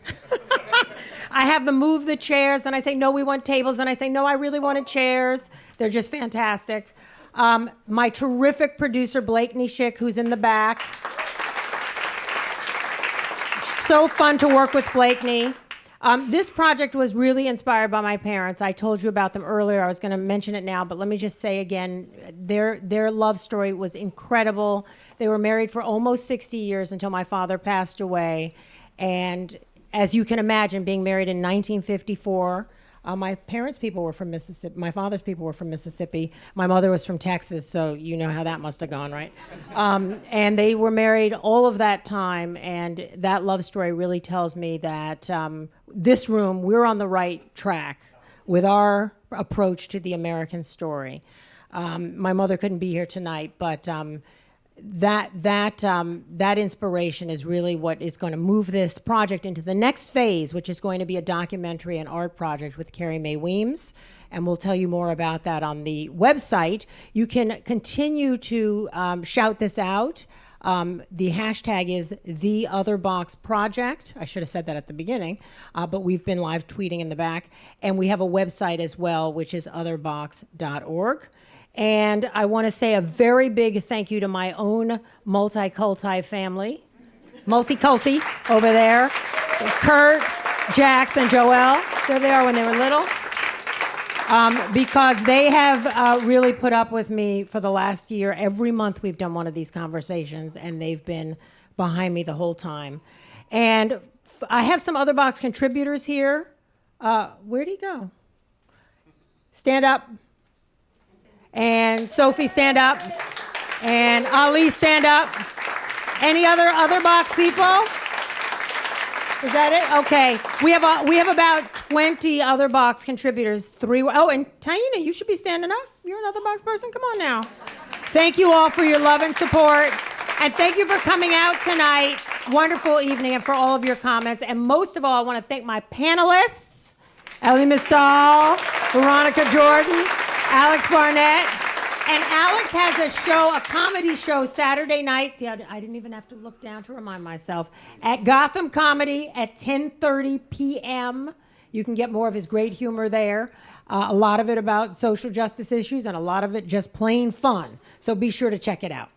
I have them move the chairs, then I say, no, we want tables, then I say, no, I really wanted chairs. They're just fantastic. My terrific producer, Blakeney Schick, who's in the back. So fun to work with Blakeney. This project was really inspired by my parents. I told you about them earlier. I was going to mention it now, but let me just say again, their love story was incredible. They were married for almost 60 years until my father passed away. And as you can imagine, being married in 1954, my parents' people were from Mississippi. My father's people were from Mississippi. My mother was from Texas, so you know how that must have gone, right? And they were married all of that time, and that love story really tells me that this room, we're on the right track with our approach to the American story. My mother couldn't be here tonight, but that inspiration is really what is going to move this project into the next phase, which is going to be a documentary and art project with Carrie Mae Weems, and we'll tell you more about that on the website. You can continue to shout this out. The hashtag is #TheOtherBoxProject. I should have said that at the beginning, but we've been live tweeting in the back, and we have a website as well, which is otherbox.org. And I want to say a very big thank you to my own multiculti family, multiculti over there, Kurt, Jax, and Joelle. There they are when they were little. Because they have really put up with me for the last year. Every month we've done one of these conversations, and they've been behind me the whole time. And I have some Other Box contributors here. Where'd he go? Stand up. And Sophie, stand up. And Ali, stand up. Any other Box people? Is that it? Okay. We have about 20 Other Box contributors. And Taina, you should be standing up. You're an Other Box person. Come on now. Thank you all for your love and support. And thank you for coming out tonight. Wonderful evening, and for all of your comments. And most of all, I want to thank my panelists, Ellie Mistal, Veronica Jordan, Alex Barnett. And Alex has a show, a comedy show, Saturday night. See, I didn't even have to look down to remind myself. At Gotham Comedy at 10:30 p.m. You can get more of his great humor there. A lot of it about social justice issues, and a lot of it just plain fun. So be sure to check it out.